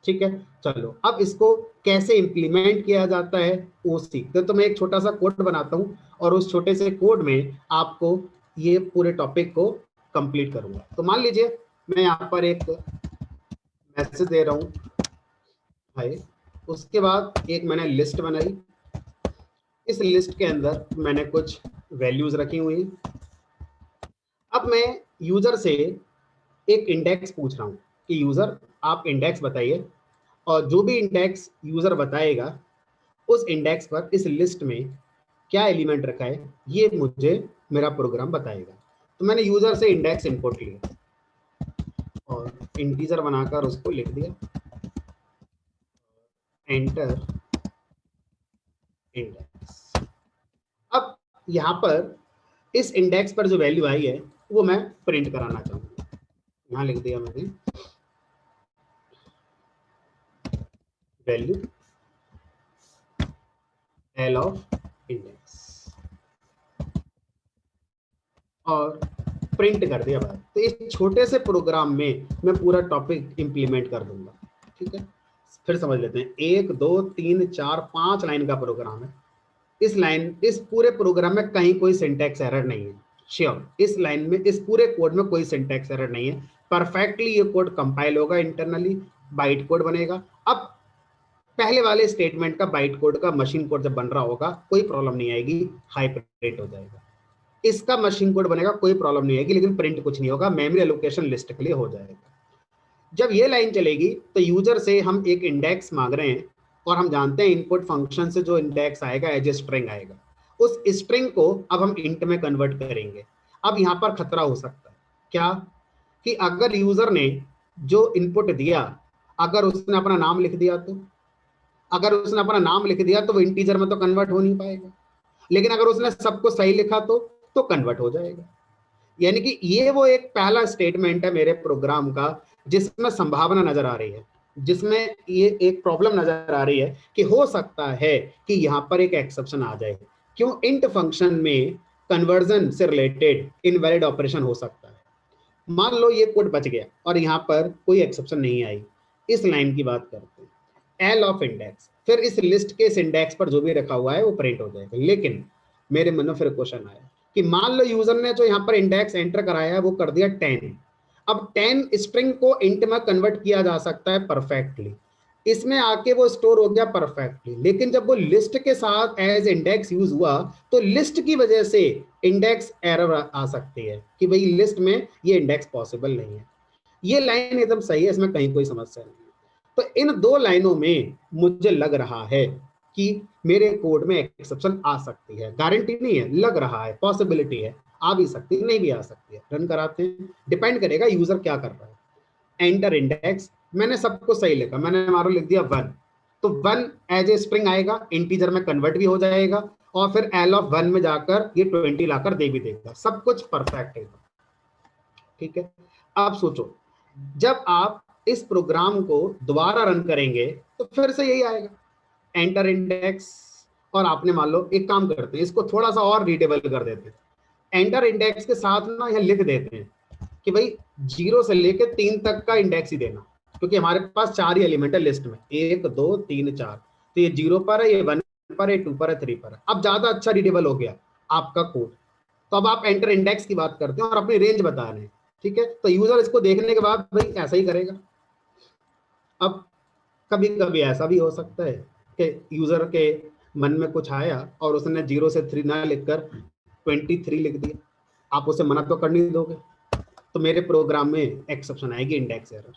ठीक है। चलो अब इसको कैसे इंप्लीमेंट किया जाता है वो सीखते। तो मैं एक छोटा सा कोड बनाता हूं और उस छोटे से कोड में आपको ये पूरे टॉपिक को कंप्लीट करूंगा। तो मान लीजिए मैं यहाँ पर एक मैसेज दे रहा हूँ भाई, उसके बाद एक मैंने लिस्ट बनाई, इस लिस्ट के अंदर मैंने कुछ वैल्यूज रखी हुई। अब मैं यूजर से एक इंडेक्स पूछ रहा हूँ कि यूजर आप इंडेक्स बताइए, और जो भी इंडेक्स यूजर बताएगा उस इंडेक्स पर इस लिस्ट में क्या एलिमेंट रखा है, ये मुझे मेरा प्रोग्राम बताएगा। तो मैंने यूजर से इंडेक्स इंपोर्ट लिया और इंटीजर बनाकर उसको लिख दिया, एंटर इंडेक्स। अब यहाँ पर इस इंडेक्स पर जो वैल्यू आई है वो मैं प्रिंट कराना चाहूंगा। यहाँ लिख दिया मैंने वैल्यू एल ऑफ इंडेक्स और प्रिंट कर दिया बात। तो इस छोटे से प्रोग्राम में मैं पूरा टॉपिक इंप्लीमेंट कर दूंगा। ठीक है, फिर समझ लेते हैं। 1 2 3 4 5 लाइन का प्रोग्राम है। इस पूरे प्रोग्राम में कहीं कोई सिंटैक्स एरर नहीं है। श्योर, इस लाइन में, इस पूरे कोड में कोई सिंटैक्स एरर नहीं है। परफेक्टली ये कोड कंपाइल होगा, इंटरनली बाइट कोड बनेगा। अब पहले वाले स्टेटमेंट का बाइट कोड का मशीन कोड जब बन रहा होगा कोई प्रॉब्लम नहीं आएगी, हाइपरटेट हो जाएगा। इसका मशीन कोड बनेगा, कोई प्रॉब्लम नहीं आएगी, लेकिन प्रिंट कुछ नहीं होगा, मेमोरी एलोकेशन लिस्ट के लिए हो जाएगा। जब ये लाइन चलेगी तो यूजर से हम एक इंडेक्स मांग रहे हैं और हम जानते हैं इनपुट फंक्शन से जो इंडेक्स आएगा एज ए स्ट्रिंग आएगा। उस स्ट्रिंग को अब हम इंट में कन्वर्ट करेंगे। अब यहाँ पर खतरा हो सकता है क्या, कि अगर यूजर ने जो इनपुट दिया, अगर उसने अपना नाम लिख दिया तो, अगर उसने अपना नाम लिख दिया तो वो इंटीजर में तो कन्वर्ट हो नहीं पाएगा, लेकिन अगर उसने सबको सही लिखा तो कन्वर्ट हो जाएगा। यानी कि ये वो एक पहला स्टेटमेंट है मेरे प्रोग्राम का जिसमें संभावना नजर आ रही है, जिसमें ये एक प्रॉब्लम नजर आ रही है कि हो सकता है कि यहाँ पर एक एक्सेप्शन आ जाए। क्यों? इंट फंक्शन में कन्वर्जन से रिलेटेड इनवैलिड ऑपरेशन हो सकता है। मान लो ये कोड बच गया और यहाँ पर कोई एक्सेप्शन नहीं आई। इस लाइन की बात करते हैं, एल ऑफ इंडेक्स, फिर इस लिस्ट के इस इंडेक्स पर जो भी रखा हुआ है वो प्रिंट हो जाएगा। लेकिन मेरे मन में फिर क्वेश्चन आया कि मान लो यूजर ने जो यहाँ पर इंडेक्स एंटर कराया है वो कर दिया 10। अब 10 स्ट्रिंग को इंट में कन्वर्ट किया जा सकता है परफेक्टली, इसमें आके वो स्टोर हो गया परफेक्टली, लेकिन जब वो लिस्ट के साथ एज इंडेक्स यूज हुआ तो लिस्ट की वजह से इंडेक्स एरर आ सकती है कि भाई लिस्ट में ये इंडेक्स पॉसिबल नहीं है। ये लाइन एकदम सही है, इसमें कहीं कोई समस्या नहीं है। तो इन दो लाइनों में मुझे लग रहा है कि मेरे कोड में एक्सेप्शन आ सकती है। गारंटी नहीं है, लग रहा है, पॉसिबिलिटी है, आ भी सकती है, नहीं भी आ सकती है। रन कराते हैं, डिपेंड करेगा यूजर क्या कर रहा है। एंटर इंडेक्स, मैंने सबको सही लिखा, मैंने हमारा लिख दिया 1, तो 1 एज ए स्ट्रिंग आएगा, इंटीजर में कन्वर्ट भी हो जाएगा और फिर एल ऑफ 1 में जाकर ये 20 लाकर दे भी देगा, सब कुछ परफेक्ट है। ठीक है, आप सोचो जब आप इस प्रोग्राम को दोबारा रन करेंगे तो फिर से यही आएगा, एंटर इंडेक्स। और आपने मान लो एक काम करते हैं, इसको थोड़ा सा और रीडेबल कर देते हैं, एंटर इंडेक्स के साथ ना यहाँ लिख देते हैं कि भाई 0 से लेके 3 तक का इंडेक्स ही देना, क्योंकि हमारे पास 4 ही एलिमेंट है लिस्ट में, 1 2 3 4। तो ये 0 पर है, ये 1 पर है, 2 पर है, 3 पर है। अब ज्यादा अच्छा रीडेबल हो गया आपका कोड। तो अब आप एंटर इंडेक्स की बात करते हैं और अपनी रेंज बता रहे हैं। ठीक है, तो यूजर इसको देखने के बाद भाई ऐसा ही करेगा। अब कभी कभी ऐसा भी हो सकता है कि यूजर के मन में कुछ आया और उसने 0 से 3 ना लिखकर 23 लिख दिया, आप उसे मना तो कर नहीं दोगे, तो मेरे प्रोग्राम में एक्सेप्शन आएगी, इंडेक्स एरर।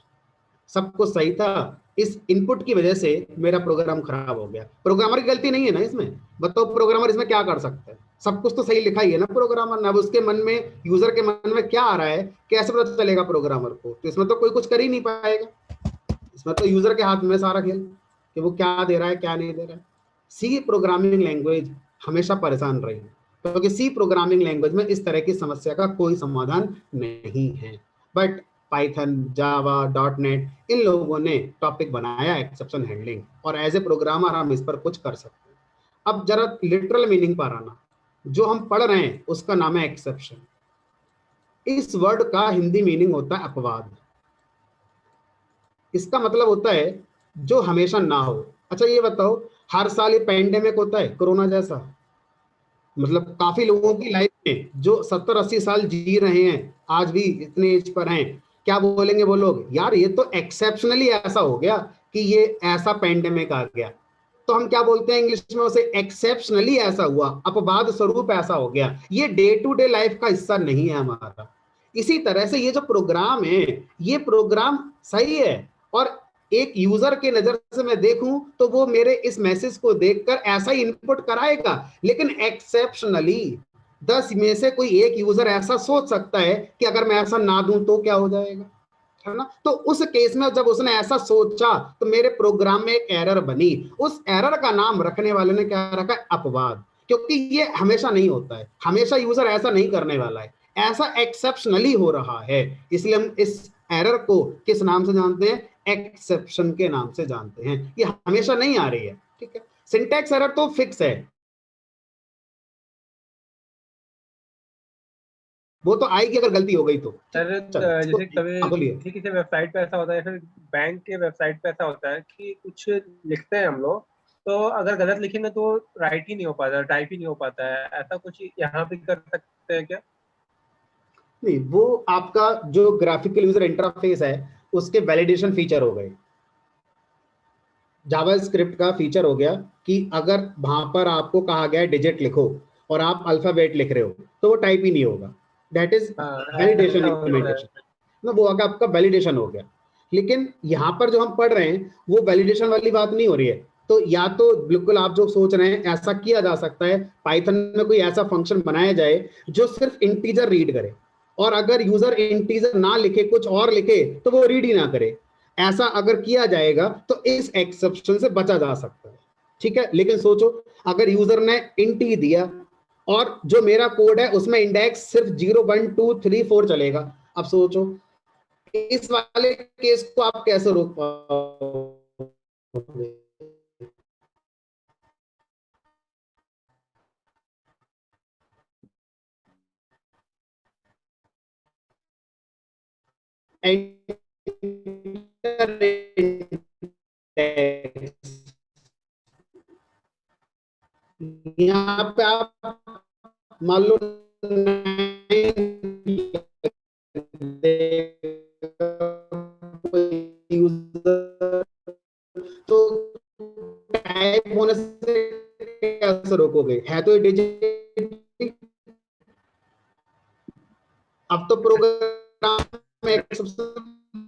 सब कुछ सही था, इस इनपुट की वजह से मेरा प्रोग्राम खराब हो गया। प्रोग्रामर की गलती नहीं है ना इसमें, बताओ प्रोग्रामर इसमें क्या कर सकता है? सब कुछ तो सही लिखा ही है ना प्रोग्रामर ने। अब उसके मन में, यूजर के मन में क्या आ रहा है, कैसे पता चलेगा प्रोग्रामर को? तो इसमें तो कोई कुछ कर ही नहीं पाएगा, इसमें तो यूजर के हाथ में सारा खेल कि वो क्या दे रहा है क्या नहीं दे रहा है। सी प्रोग्रामिंग लैंग्वेज हमेशा परेशान रही है, क्योंकि सी प्रोग्रामिंग लैंग्वेज में इस तरह की समस्या का कोई समाधान नहीं है। बट पाइथन, जावा, .NET, इन लोगों ने टॉपिक बनाया एक्सेप्शन हैंडलिंग, और एज ए प्रोग्रामर हम इस पर कुछ कर सकते हैं। अब जरा लिटरल मीनिंग पर आना, जो हम पढ़ रहे हैं उसका नाम है एक्सेप्शन। इस वर्ड का हिंदी मीनिंग होता है अपवाद। इसका मतलब होता है जो हमेशा ना हो। अच्छा ये बताओ, हर साल ये पैंडेमिक होता है कोरोना जैसा? मतलब काफी लोगों की लाइफ में जो 70-80 साल जी रहे हैं, आज भी इतने एज पर हैं, क्या बोलेंगे वो लोग? यार ये तो एक्सेप्शनली ऐसा हो गया कि ये ऐसा पैंडेमिक आ गया। तो हम क्या बोलते हैं इंग्लिश में उसे? एक्सेप्शनली ऐसा हुआ, अपवाद स्वरूप ऐसा हो गया। ये डे टू डे लाइफ का हिस्सा नहीं है हमारा। इसी तरह से ये जो प्रोग्राम है, ये प्रोग्राम सही है और एक यूजर के नजर से मैं देखूं तो वो मेरे इस मैसेज को देखकर ऐसा ही इनपुट कराएगा, लेकिन एक्सेप्शनली 10 में से कोई एक यूजर ऐसा सोच सकता है कि अगर मैं ऐसा ना दूं तो क्या हो जाएगा, है ना। तो उस केस में जब उसने ऐसा सोचा तो मेरे प्रोग्राम में एक एरर बनी। उस एरर का नाम रखने वाले ने क्या रखा है, अपवाद, क्योंकि ये हमेशा नहीं होता है, हमेशा यूजर ऐसा नहीं करने वाला है, ऐसा एक्सेप्शनली हो रहा है, इसलिए हम इस एरर को किस नाम से जानते हैं, एक्सेप्शन के नाम से जानते हैं। ये हमेशा नहीं आ रही है, ठीक है। सिंटैक्स एरर तो फिक्स है, वो तो आएगी अगर गलती हो गई तो। सर चलो जैसे तो कभी बोलिए। किसी किसी वेबसाइट पे ऐसा होता है, फिर बैंक के वेबसाइट पे ऐसा होता है कि कुछ लिखते हैं हम लोग, तो अगर गलत लिखेंगे तो राइट ही नहीं हो पाता, टाइप ही नहीं हो पाता है, ऐसा कुछ यहाँ भी कर सकते हैं क्या? नहीं, वो आपका जो ग्राफिकल यूजर इंटरफेस है उसके वैलिडेशन फीचर हो गए, जावास्क्रिप्ट का फीचर हो गया कि अगर वहां पर आपको कहा गया डिजिट लिखो और आप अल्फाबेट लिख रहे हो तो वो टाइप ही नहीं होगा, दैट इज वैलिडेशन ऐसा होता है। इम्प्लीमेंटेशन ना, वो आगे आपका वैलिडेशन हो गया। लेकिन यहाँ पर जो हम पढ़ रहे हैं वो वैलिडेशन वाली बात नहीं हो रही है। तो या तो बिल्कुल आप जो सोच रहे हैं ऐसा किया जा सकता है, पाइथन में कोई ऐसा फंक्शन बनाया जाए जो सिर्फ इंटीजर रीड करे, और अगर यूजर इंटीजर ना लिखे कुछ और लिखे तो वो रीड ही ना करे। ऐसा अगर किया जाएगा तो इस एक्सेप्शन से बचा जा सकता है, ठीक है। लेकिन सोचो अगर यूजर ने इंट ही दिया और जो मेरा कोड है उसमें इंडेक्स सिर्फ 0 1 2 3 4 चलेगा, अब सोचो इस वाले केस को आप कैसे रोक पाओगे। यहाँ पे आप मान लो यूजर, तो टाइप होने से कैसे रोकोगे, है तो डिजिट। अब तो प्रोग्राम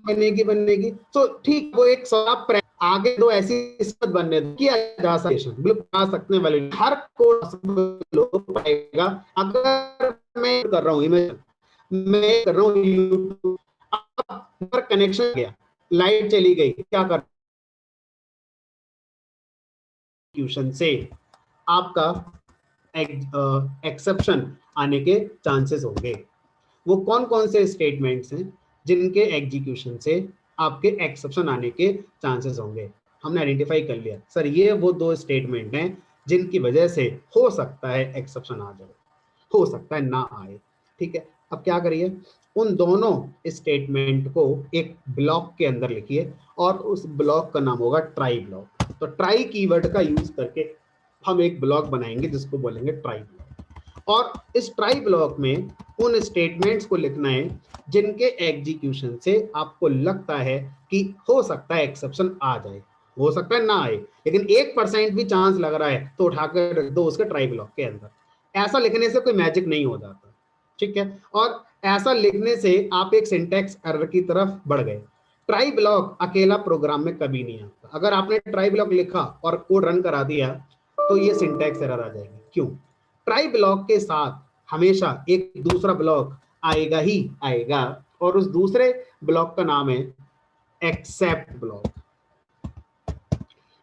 बनेगी तो ठीक, वो एक सब आगे दो ऐसी किस्मत बनने किया जा सकते वाले हर कोड हो पाएगा। अगर मैं कर रहा हूँ इमेज, मैं कर रहा हूँ यूट्यूब, पर कनेक्शन गया, लाइट चली गई, क्या कर ट्यूशन से आपका एक्सेप्शन आने के चांसेस होंगे। वो कौन कौन से स्टेटमेंट्स हैं जिनके एग्जीक्यूशन से आपके एक्सेप्शन आने के चांसेस होंगे, हमने आइडेंटिफाई कर लिया। सर ये वो दो स्टेटमेंट हैं जिनकी वजह से हो सकता है एक्सेप्शन आ जाए, हो सकता है ना आए, ठीक है। अब क्या करिए, उन दोनों स्टेटमेंट को एक ब्लॉक के अंदर लिखिए और उस ब्लॉक का नाम होगा ट्राई ब्लॉक। तो ट्राई कीवर्ड का यूज करके हम एक ब्लॉक बनाएंगे जिसको बोलेंगे ट्राई ब्लॉक, और इस ट्राई ब्लॉक में उन स्टेटमेंट्स को लिखना है जिनके एग्जीक्यूशन से आपको लगता है कि हो सकता है एक्सेप्शन आ जाए, हो सकता है ना आए, लेकिन 1% भी चांस लग रहा है तो उठाकर रख दो उसके ट्राई ब्लॉक के अंदर। ऐसा लिखने से कोई मैजिक नहीं हो जाता, ठीक है। और ऐसा लिखने से आप एक सिंटैक्स एरर की तरफ बढ़ गए। ट्राई ब्लॉक अकेला प्रोग्राम में कभी नहीं आता। अगर आपने ट्राई ब्लॉक लिखा और कोड रन करा दिया तो ये सिंटैक्स एरर आ जाएगी। क्यों? ट्राई ब्लॉक के साथ हमेशा एक दूसरा ब्लॉक आएगा ही आएगा, और उस दूसरे ब्लॉक का नाम है एक्सेप्ट ब्लॉक।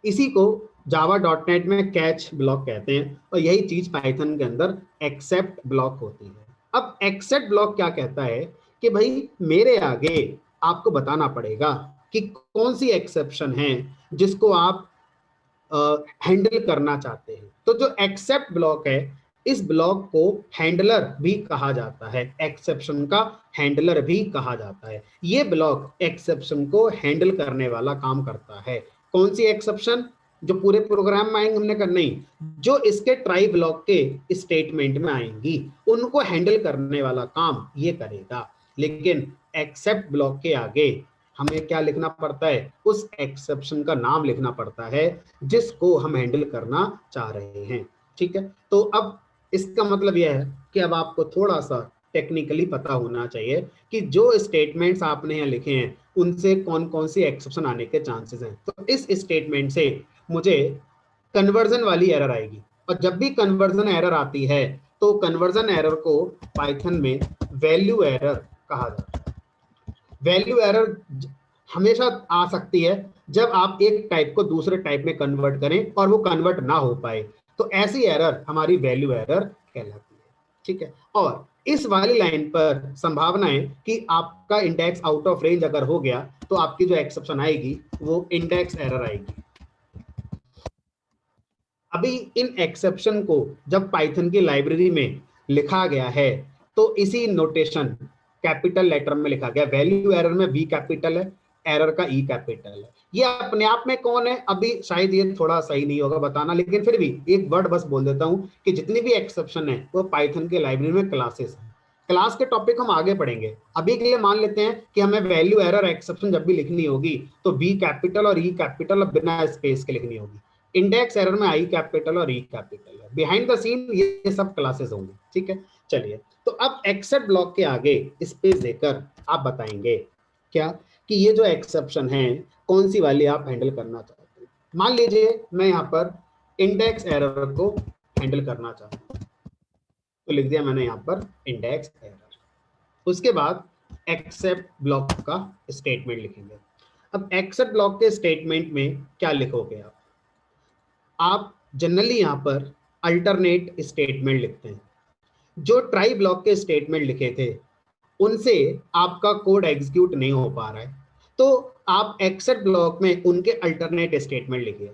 इसी को जावा डॉट नेट में कैच ब्लॉक कहते हैं, और यही चीज पाइथन के अंदर एक्सेप्ट ब्लॉक होती है। अब एक्सेप्ट ब्लॉक क्या कहता है कि भाई मेरे आगे आपको बताना पड़ेगा कि कौन सी एक्सेप्शन है जिसको आप हैंडल करना चाहते हैं। तो जो एक्सेप्ट ब्लॉक है, इस ब्लॉक को हैंडलर भी कहा जाता है, एक्सेप्शन का हैंडलर भी कहा जाता है। ये ब्लॉक एक्सेप्शन को हैंडल करने वाला काम करता है। कौन सी एक्सेप्शन? जो पूरे प्रोग्राम में आएंगे हमने करना ही, जो इसके ट्राई ब्लॉक के स्टेटमेंट में आएंगी उनको हैंडल करने वाला काम ये करेगा। लेकिन एक्सेप्ट ब्लॉक के आगे हमें क्या लिखना पड़ता है? उस एक्सेप्शन का नाम लिखना पड़ता है जिसको हम हैंडल करना चाह रहे हैं, ठीक है। तो अब इसका मतलब यह है कि अब आपको थोड़ा सा टेक्निकली पता होना चाहिए कि जो स्टेटमेंट्स आपने यहाँ लिखे हैं उनसे कौन कौन सी एक्सेप्शन आने के चांसेस हैं। तो इस स्टेटमेंट से मुझे कन्वर्जन वाली एरर आएगी, और जब भी कन्वर्जन एरर आती है तो कन्वर्जन एरर को पाइथन में वैल्यू एरर कहा जाता है। वैल्यू एरर हमेशा आ सकती है जब आप एक टाइप को दूसरे टाइप में कन्वर्ट करें और वो कन्वर्ट ना हो पाए, तो ऐसी एरर हमारी वैल्यू एरर कहलाती है। ठीक है, और इस वाली लाइन पर संभावना है कि आपका इंडेक्स आउट ऑफ रेंज अगर हो गया तो आपकी जो एक्सेप्शन आएगी वो इंडेक्स एरर आएगी। अभी इन एक्सेप्शन को जब पाइथन की लाइब्रेरी में लिखा गया है तो इसी नोटेशन कैपिटल लेटर में लिखा गया। वैल्यू एरर में वी कैपिटल है, एरर का ई कैपिटल है। ये अपने आप में कौन है, अभी शायद ये थोड़ा सही नहीं होगा बताना, लेकिन फिर भी एक वर्ड बस बोल देता हूं कि जितनी भी एक्सेप्शन है वो पाइथन के लाइब्रेरी में क्लासेस है। क्लास के टॉपिक हम आगे पढ़ेंगे, अभी के लिए मान लेते हैं कि हमें वैल्यू एरर एक्सेप्शन जब भी लिखनी होगी तो वी कैपिटल और ई कैपिटल बिना स्पेस के लिखनी होगी। इंडेक्स एरर में आई कैपिटल और ई कैपिटल है। बिहाइंड द सीन ये सब क्लासेस होंगी। ठीक है, चलिए तो अब एक्सेप्ट ब्लॉक के आगे स्पेस देकर आप बताएंगे क्या कि ये जो एक्सेप्शन है कौन सी वाली आप हैंडल करना चाहते हैं। मान लीजिए मैं यहाँ पर इंडेक्स एरर को हैंडल करना चाहता हूँ, तो लिख दिया मैंने यहाँ पर इंडेक्स एरर। उसके बाद एक्सेप्ट ब्लॉक का स्टेटमेंट लिखेंगे। अब एक्सेप्ट ब्लॉक के स्टेटमेंट में क्या लिखोगे आप जनरली यहाँ पर अल्टरनेट स्टेटमेंट लिखते हैं। जो ट्राई ब्लॉक के स्टेटमेंट लिखे थे उनसे आपका कोड एग्जीक्यूट नहीं हो पा रहा है, तो आप एक्सेप्ट ब्लॉक में उनके अल्टरनेट स्टेटमेंट लिखिए।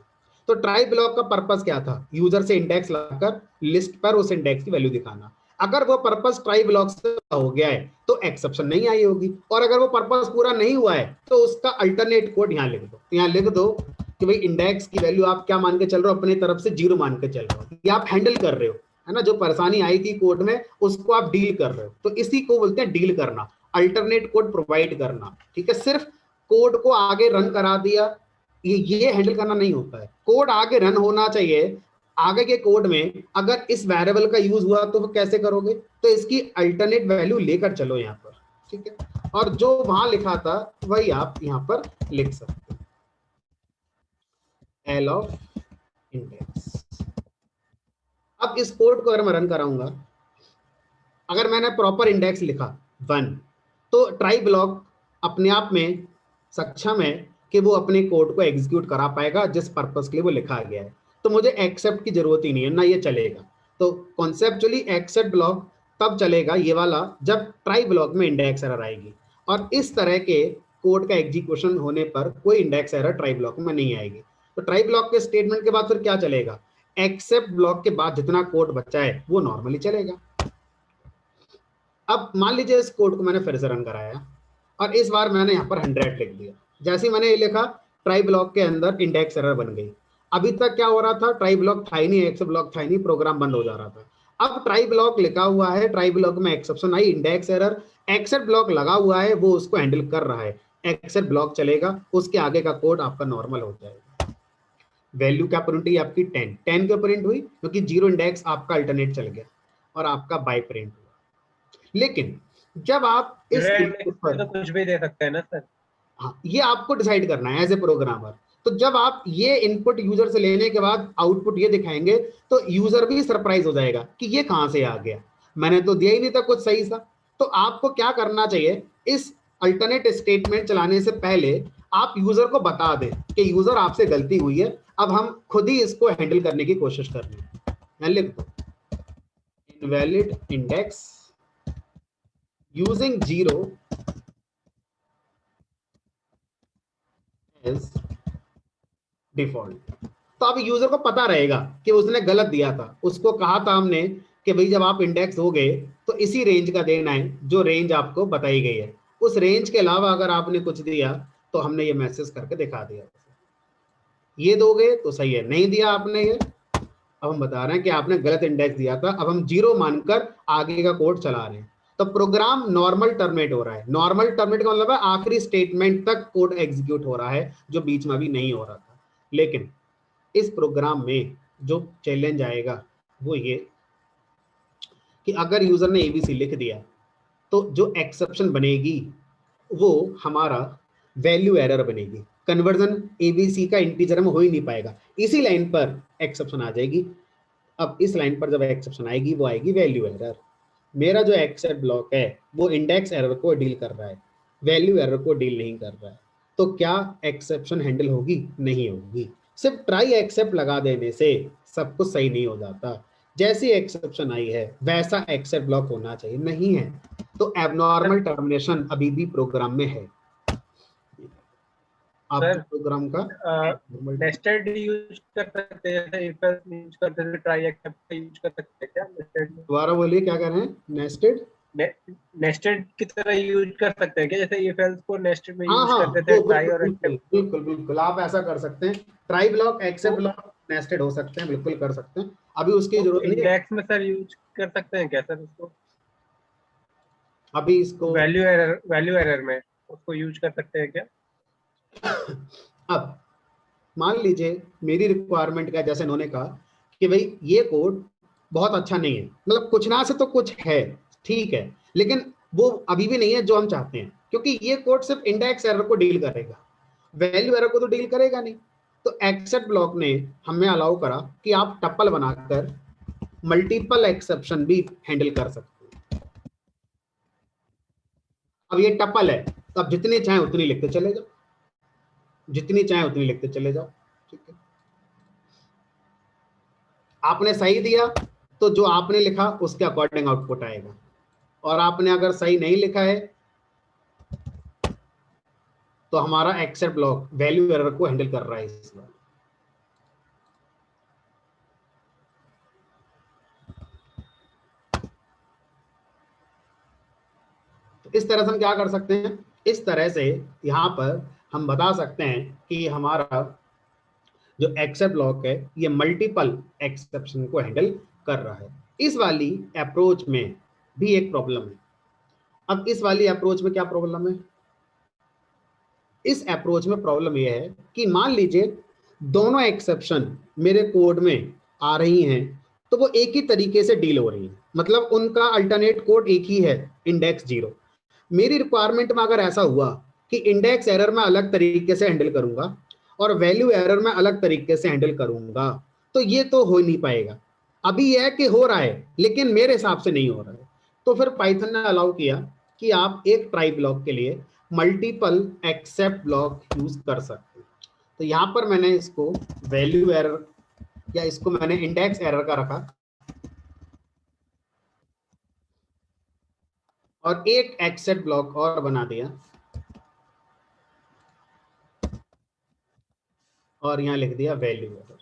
तो ट्राई ब्लॉक का पर्पस क्या था, यूजर से इंडेक्स लाकर लिस्ट पर उस इंडेक्स की वैल्यू दिखाना। अगर वो पर्पस ट्राई ब्लॉक से हो गया है तो एक्सेप्शन नहीं आई होगी, और अगर वो पर्पस पूरा नहीं हुआ है तो उसका अल्टरनेट कोड यहाँ लिख दो। यहाँ लिख दो कि भाई इंडेक्स की वैल्यू आप क्या मान के चल रहे हो, अपनी तरफ से 0 मान के चल रहे हो, ये आप हैंडल कर रहे हो, है ना। जो परेशानी आई थी कोड में उसको आप डील कर रहे हो, तो इसी को बोलते हैं डील करना, अल्टरनेट कोड प्रोवाइड करना। ठीक है, सिर्फ कोड को आगे रन करा दिया ये हैंडल करना नहीं होता है। कोड आगे रन होना चाहिए। आगे के कोड में अगर इस वेरिएबल का यूज हुआ तो कैसे करोगे, तो इसकी अल्टरनेट वैल्यू लेकर चलो यहाँ पर। ठीक है, और जो वहां लिखा था वही आप यहाँ पर लिख सकते हो, एल ऑफ इंडेक्स। अब इस कोड को अगर मैं रन कराऊंगा, अगर मैंने प्रॉपर इंडेक्स लिखा 1, तो ट्राई ब्लॉक अपने आप में सक्षम है कि वो अपने कोड को एग्जीक्यूट करा पाएगा जिस पर्पस के लिए वो लिखा गया है। तो मुझे एक्सेप्ट की जरूरत ही नहीं है ना, ये चलेगा। तो कॉन्सेप्चुअली एक्सेप्ट ब्लॉक तब चलेगा ये वाला जब ट्राई ब्लॉक में इंडेक्स एरर आएगी, और इस तरह के कोड का एग्जीक्यूशन होने पर कोई इंडेक्स एरर ट्राई ब्लॉक में नहीं आएगी। तो ट्राई ब्लॉक के स्टेटमेंट के बाद फिर क्या चलेगा, एक्सेप्ट ब्लॉक के बाद जितना कोड बचा है वो नॉर्मली चलेगा। अब मान लीजिए इस कोड को मैंने फिर से रन कराया और इस बार मैंने यहाँ पर 100 लिख दिया। जैसे ही मैंने ये लिखा ट्राई ब्लॉक के अंदर इंडेक्स एरर बन गई। अभी तक क्या हो रहा था, ट्राई ब्लॉक था ही नहीं, एक्सेप्ट ब्लॉक था ही नहीं, प्रोग्राम बंद हो जा रहा था। अब ट्राई ब्लॉक लिखा हुआ है, ट्राई ब्लॉक में exception I, index error, except block लगा हुआ है, वो उसको हैंडल कर रहा है, एक्सेप्ट ब्लॉक चलेगा, उसके आगे का कोड आपका नॉर्मल हो जाएगा। वैल्यू क्या प्रिंट हुई आपकी 10 क्यों प्रिंट हुई, क्योंकि 0 इंडेक्स आपका अल्टरनेट चल गया और आपका बाय प्रिंट हुआ। लेकिन जब आप इस इनपुट पर तो कुछ भी दे सकते हैं ना सर। हाँ, ये आपको डिसाइड करना है एज ए प्रोग्रामर। तो जब आप ये इनपुट यूजर से लेने के बाद आउटपुट ये दिखाएंगे तो यूजर भी सरप्राइज हो जाएगा कि ये कहां से आ गया, मैंने तो दिया ही नहीं था कुछ सही सा। तो आपको क्या करना चाहिए, इस अल्टरनेट स्टेटमेंट चलाने से पहले आप यूजर को बता दें कि यूजर आपसे गलती हुई है, अब हम खुद ही इसको हैंडल करने की कोशिश कर रहे हैं। मैं लिख दो invalid index using 0 as default. तो अब यूजर को पता रहेगा कि उसने गलत दिया था, उसको कहा था हमने कि भाई जब आप इंडेक्स हो गए तो इसी रेंज का देना है जो रेंज आपको बताई गई है, उस रेंज के अलावा अगर आपने कुछ दिया तो हमने ये मैसेज करके दिखा दिया, ये दोगे तो सही है, नहीं दिया आपने ये, अब हम बता रहे हैं कि आपने गलत इंडेक्स दिया था, अब हम 0 मानकर आगे का कोड चला रहे हैं। तो प्रोग्राम नॉर्मल टर्मिनेट हो रहा है। नॉर्मल टर्मिनेट का मतलब है आखिरी स्टेटमेंट तक कोड एग्जीक्यूट हो रहा है, जो बीच में भी नहीं हो रहा था। लेकिन इस प्रोग्राम में जो चैलेंज आएगा वो ये कि अगर यूजर ने एबीसी लिख दिया तो जो एक्सेप्शन बनेगी वो हमारा वैल्यू एरर बनेगी, कन्वर्जन एबीसी का इंटीजर में हो ही नहीं पाएगा, इसी लाइन पर एक्सेप्शन आ जाएगी। अब इस लाइन पर जब एक्सेप्शन आएगी वो आएगी वैल्यू एरर। मेरा जो एक्सेप्ट ब्लॉक है वो इंडेक्स एरर को डील कर रहा है, वैल्यू एरर को डील नहीं कर रहा है, तो क्या एक्सेप्शन हैंडल होगी? नहीं होगी। सिर्फ ट्राई एक्सेप्ट लगा देने से सब कुछ सही नहीं हो जाता। जैसी एक्सेप्शन आई है वैसा एक्सेप्ट ब्लॉक होना चाहिए, नहीं है तो एबनॉर्मल टर्मिनेशन अभी भी प्रोग्राम में है। आपके प्रोग्राम का नेस्टेड यूज कर सकते हैं, जैसे इफ एल्स यूज करते थे, ट्राई एक्सेप्ट यूज कर सकते हैं क्या नेस्टेड? दोबारा बोलिए, क्या कर रहे हैं? नेस्टेड की तरह यूज कर सकते हैं क्या, जैसे इफ एल्स को नेस्टेड में यूज हाँ, करते थे, ट्राई और बिल्कुल एक्सेप्ट? बिल्कुल बिल्कुल आप ऐसा कर सकते हैं, try block except block nested हो सकते हैं, बिल्कुल कर सकते हैं, अभी उसकी जरूरत नहीं है। इंडेक्स में सर यूज कर सकते हैं क्या सर उसको? अभी इसको वैल्यू एरर में उसको यूज कर सकते हैं क्या? अब मान लीजिए मेरी रिक्वायरमेंट का, जैसे उन्होंने कहा कि भाई ये कोड बहुत अच्छा नहीं है, मतलब कुछ ना से तो कुछ है, ठीक है, लेकिन वो अभी भी नहीं है जो हम चाहते हैं, क्योंकि ये कोड सिर्फ इंडेक्स एरर को डील करेगा, वैल्यू एरर को तो डील करेगा नहीं। तो एक्सेप्ट ब्लॉक ने हमें अलाउ करा कि आप टप्पल बनाकर मल्टीपल एक्सेप्शन भी हैंडल कर सकते हैं। अब ये टप्पल है तो आप जितनी चाहे उतनी लिखते चले जाओ, जितनी चाहे उतनी लिखते चले जाओ, ठीक है। आपने सही दिया तो जो आपने लिखा उसके अकॉर्डिंग आउटपुट आएगा, और आपने अगर सही नहीं लिखा है तो हमारा एक्सेप्ट ब्लॉक वैल्यू एरर को हैंडल कर रहा है इस बार। तो इस तरह से हम क्या कर सकते हैं, इस तरह से यहां पर हम बता सकते हैं कि हमारा जो एक्सेप्ट ब्लॉक है ये मल्टीपल एक्सेप्शन को हैंडल कर रहा है। इस वाली अप्रोच में भी एक प्रॉब्लम है। अब इस वाली अप्रोच में क्या प्रॉब्लम है? इस अप्रोच में प्रॉब्लम यह है कि मान लीजिए दोनों एक्सेप्शन मेरे कोड में आ रही हैं तो वो एक ही तरीके से डील हो रही हैं, मतलब उनका अल्टरनेट कोड एक ही है, इंडेक्स 0। मेरी रिक्वायरमेंट में अगर ऐसा हुआ कि इंडेक्स एरर मैं अलग तरीके से हैंडल करूंगा और वैल्यू एरर मैं अलग तरीके से हैंडल करूंगा, तो ये तो हो नहीं पाएगा। अभी यह है कि हो रहा है लेकिन मेरे हिसाब से नहीं हो रहा है, तो फिर पाइथन ने अलाउ किया कि आप एक ट्राई ब्लॉक के लिए मल्टीपल एक्सेप्ट ब्लॉक यूज कर सकते हैं। तो यहां पर मैंने इसको वैल्यू एरर या इसको मैंने इंडेक्स एरर का रखा और एक एक्सेप्ट ब्लॉक और बना दिया और यहां लिख दिया वैल्यू एरर,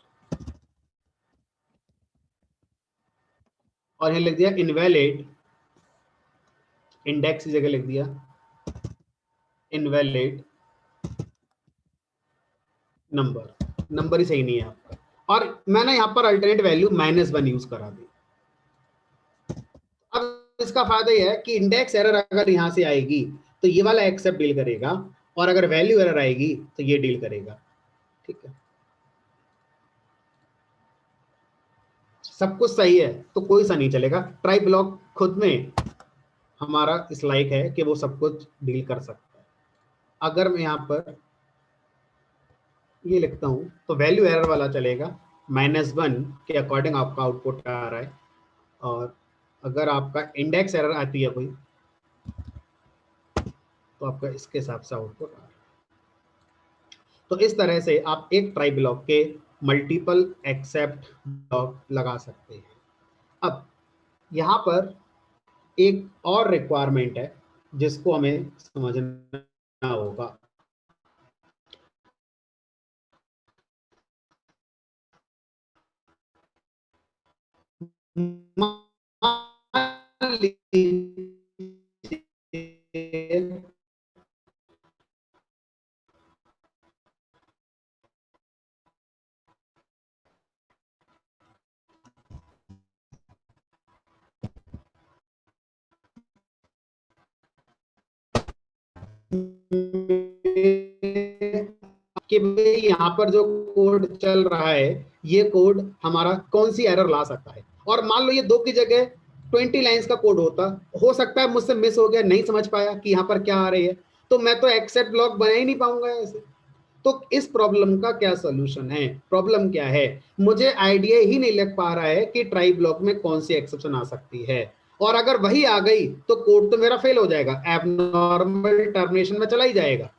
और यहां लिख दिया इनवैलिड, इंडेक्स की जगह लिख दिया इनवैलिड नंबर, नंबर ही सही नहीं है आपका, और मैंने यहां पर अल्टरनेट वैल्यू -1 यूज करा दी। अब इसका फायदा यह है कि इंडेक्स एरर अगर यहां से आएगी तो ये वाला एक्सेप्ट डील करेगा, और अगर वैल्यू एरर आएगी तो ये डील करेगा, ठीक है। सब कुछ सही है तो कोई सा नहीं चलेगा, ट्राई ब्लॉक खुद में हमारा इस लाइक है कि वो सब कुछ डील कर सकता है। अगर मैं यहां पर ये लिखता हूं तो वैल्यू एरर वाला चलेगा, -1 के अकॉर्डिंग आपका आउटपुट आ रहा है, और अगर आपका इंडेक्स एरर आती है कोई तो आपका इसके हिसाब से आउटपुट आ रहा है। तो इस तरह से आप एक ट्राई ब्लॉक के मल्टीपल एक्सेप्ट ब्लॉक लगा सकते हैं। अब यहाँ पर एक और रिक्वायरमेंट है जिसको हमें समझना होगा। मान लीजिए कि भाई यहाँ पर जो कोड चल रहा है ये कोड हमारा कौन सी एरर ला सकता है, और मान लो ये 2 की जगह 20 लाइंस का कोड होता, हो सकता है मुझसे मिस हो गया, नहीं समझ पाया कि यहाँ पर क्या आ रही है, तो मैं तो एक्सेप्ट ब्लॉक बना ही नहीं पाऊंगा ऐसे। तो इस प्रॉब्लम का क्या सॉल्यूशन है? प्रॉब्लम क्या है? मुझे आइडिया ही नहीं लग पा रहा है कि ट्राई ब्लॉक में कौन सी एक्सेप्शन आ सकती है, और अगर वही आ गई तो कोड तो मेरा फेल हो जाएगा, एबनॉर्मल टर्मिनेशन में चला ही जाएगा।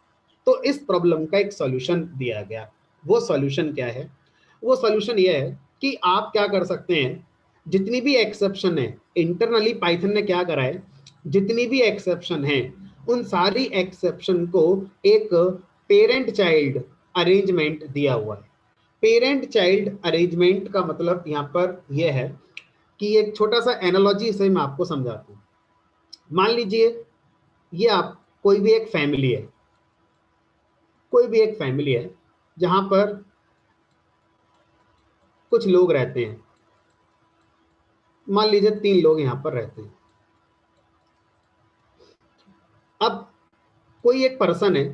तो इस प्रॉब्लम का एक सॉल्यूशन दिया गया। वो सॉल्यूशन क्या है? वो सॉल्यूशन ये है कि आप क्या कर सकते हैं, जितनी भी एक्सेप्शन है, इंटरनली पाइथन ने क्या करा है, जितनी भी एक्सेप्शन है उन सारी एक्सेप्शन को एक पेरेंट चाइल्ड अरेंजमेंट दिया हुआ है। पेरेंट चाइल्ड अरेंजमेंट का मतलब यहाँ पर यह है कि एक छोटा सा एनालॉजी से मैं आपको समझाता हूँ। मान लीजिए ये आप कोई भी एक फैमिली है, कोई भी एक फैमिली है जहां पर कुछ लोग रहते हैं। मान लीजिए 3 लोग यहां पर रहते हैं। अब कोई एक पर्सन है,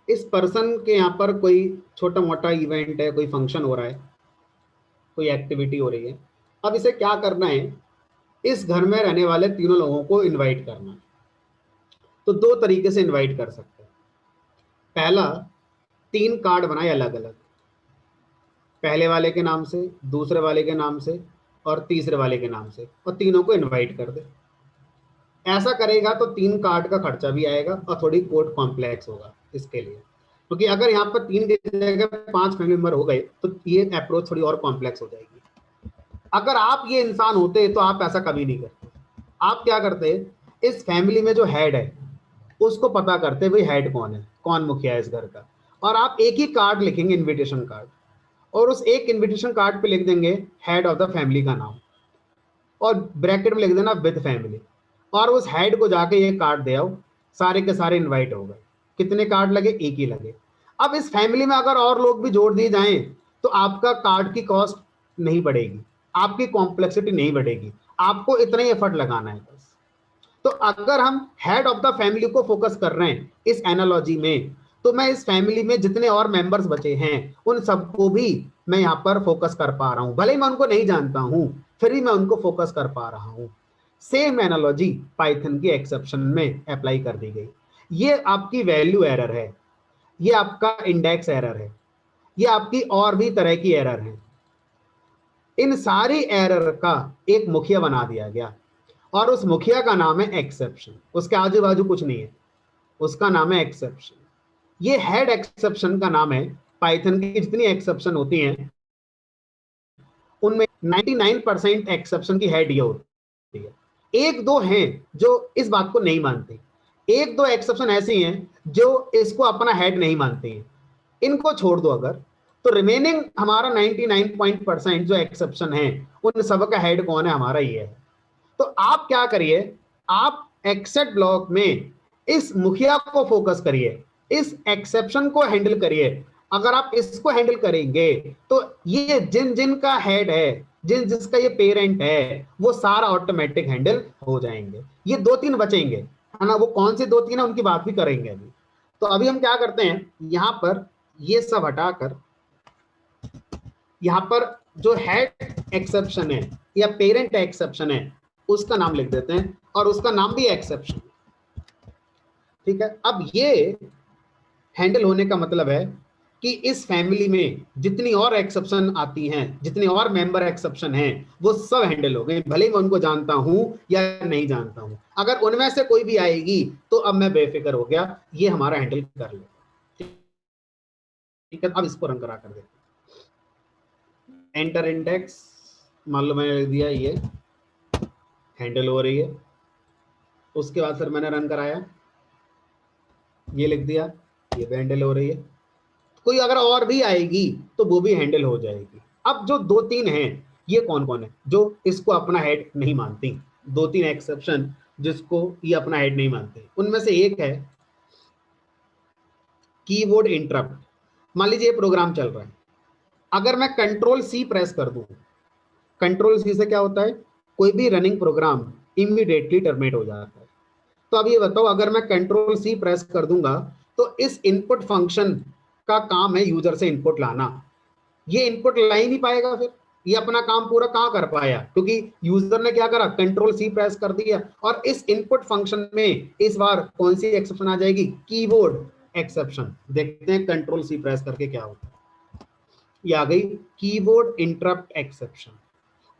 इस पर्सन के यहाँ पर कोई छोटा मोटा इवेंट है, कोई फंक्शन हो रहा है, कोई एक्टिविटी हो रही है। अब इसे क्या करना है, इस घर में रहने वाले तीनों लोगों को इनवाइट करना है। तो 2 तरीके से इनवाइट कर सकते हैं। पहला, 3 कार्ड बनाए अलग अलग, पहले वाले के नाम से, दूसरे वाले के नाम से और तीसरे वाले के नाम से, और तीनों को इनवाइट कर दे। ऐसा करेगा तो 3 कार्ड का खर्चा भी आएगा और थोड़ी कोड कॉम्प्लेक्स होगा इसके लिए, क्योंकि अगर यहाँ पर 3 की जगह 5 फैमिली मेंबर हो गए तो ये अप्रोच थोड़ी और कॉम्प्लेक्स हो जाएगी। अगर आप ये इंसान होते तो आप ऐसा कभी नहीं करते। आप क्या करते, इस फैमिली में जो हेड है उसको पता करते भाई हेड कौन है, कौन मुखिया है इस घर का, और आप एक ही कार्ड लिखेंगे, इन्विटेशन कार्ड, और उस एक इन्विटेशन कार्ड पे लिख देंगे हेड ऑफ द फैमिली का नाम, और ब्रैकेट में लिख देना विद फैमिली, और उस हेड को जाके ये कार्ड दे आओ, सारे के सारे इनवाइट हो गए। कितने कार्ड लगे? एक ही लगे। अब इस फैमिली में अगर और लोग भी जोड़ दिए जाएं तो आपका कार्ड की कॉस्ट नहीं बढ़ेगी, आपकी कॉम्प्लेक्सिटी नहीं बढ़ेगी, आपको इतना ही एफर्ट लगाना है बस। तो अगर हम हेड ऑफ द फैमिली को फोकस कर रहे हैं इस एनालॉजी में, तो मैं इस फैमिली में जितने और मेंबर्स बचे हैं उन सबको भी मैं यहाँ पर फोकस कर पा रहा हूं। भले ही मैं उनको नहीं जानता हूं, फिर भी मैं उनको फोकस कर पा रहा हूं। सेम एनालॉजी पाइथन की एक्सेप्शन में अप्लाई कर दी गई। ये आपकी वैल्यू एरर है, ये आपका इंडेक्स एरर है, ये आपकी और भी तरह की एरर है। इन सारी एरर का एक मुखिया बना दिया गया, और उस मुखिया का नाम है एक्सेप्शन। उसके आजू बाजू कुछ नहीं है, उसका नाम है एक्सेप्शन। ये हेड एक्सेप्शन का नाम है। पाइथन की जितनी एक्सेप्शन होती हैं उनमें 99% एक्सेप्शन की हेड ये होती है। 1-2 हैं जो इस बात को नहीं मानते, 1-2 एक्सेप्शन ऐसी हैं जो इसको अपना हेड नहीं मानते हैं। इनको छोड़ दो अगर, तो रिमेनिंग हमारा 99% जो एक्सेप्शन है उन सब का हेड कौन है? हमारा ये है। तो आप क्या करिए, आप एक्सेप्ट ब्लॉक में इस मुखिया को फोकस करिए, इस एक्सेप्शन को हैंडल करिए। अगर आप इसको हैंडल करेंगे तो ये जिन जिन का हेड है, जिन जिसका ये पेरेंट है, वो सारा ऑटोमेटिक हैंडल हो जाएंगे। ये 2-3 बचेंगे, है ना? वो कौन से 2-3 है उनकी बात भी करेंगे अभी। तो अभी हम क्या करते हैं, यहां पर ये सब हटाकर यहां पर जो हेड एक्सेप्शन है या पेरेंट एक्सेप्शन है उसका नाम लिख देते हैं, और उसका नाम भी एक्सेप्शन। ठीक है। अब ये हैंडल होने का मतलब है कि इस फैमिली में जितनी और एक्सेप्शन आती हैं, जितने और मेंबर एक्सेप्शन हैं, वो सब हैंडल हो गए, भले ही मैं उनको जानता हूं या नहीं जानता हूं। अगर उनमें से कोई भी आएगी तो अब मैं बेफिक्र हो गया, ये हमारा हैंडल कर लेगा। ठीक है। अब इसको रन करा कर देते हैं। एंटर इंडेक्स, मान लो मैंने लिख दिया ये हैंडल हो रही है। उसके बाद फिर मैंने रन कराया, ये लिख दिया ये भी हैंडल हो रही है। कोई अगर और भी आएगी तो वो भी हैंडल हो जाएगी। अब जो 2-3 हैं ये कौन कौन है जो इसको अपना हेड नहीं मानती? 2-3 एक्सेप्शन जिसको ये अपना हेड नहीं मानते, उनमें से एक है कीबोर्ड इंटरप्ट। मान लीजिए ये प्रोग्राम चल रहा है, अगर मैं Ctrl+C प्रेस कर दूं, Ctrl+C से क्या होता है, कोई भी रनिंग प्रोग्राम इमीडिएटली टर्मिनेट हो जाता है। तो अब ये बताओ, अगर मैं Ctrl+C प्रेस कर दूंगा तो इस इनपुट फंक्शन का काम है यूजर से इनपुट लाना, ये इनपुट ला ही नहीं पाएगा फिर। ये अपना काम पूरा कहाँ कर पाया, क्योंकि यूजर ने क्या करा, कंट्रोल सी प्रेस कर दिया। और इस इनपुट फंक्शन में इस बार कौन सी एक्सेप्शन आ जाएगी, कीबोर्ड एक्सेप्शन। देखते हैं कंट्रोल सी प्रेस करके क्या होता है। ये आ गई कीबोर्ड इंटरप्ट एक्सेप्शन।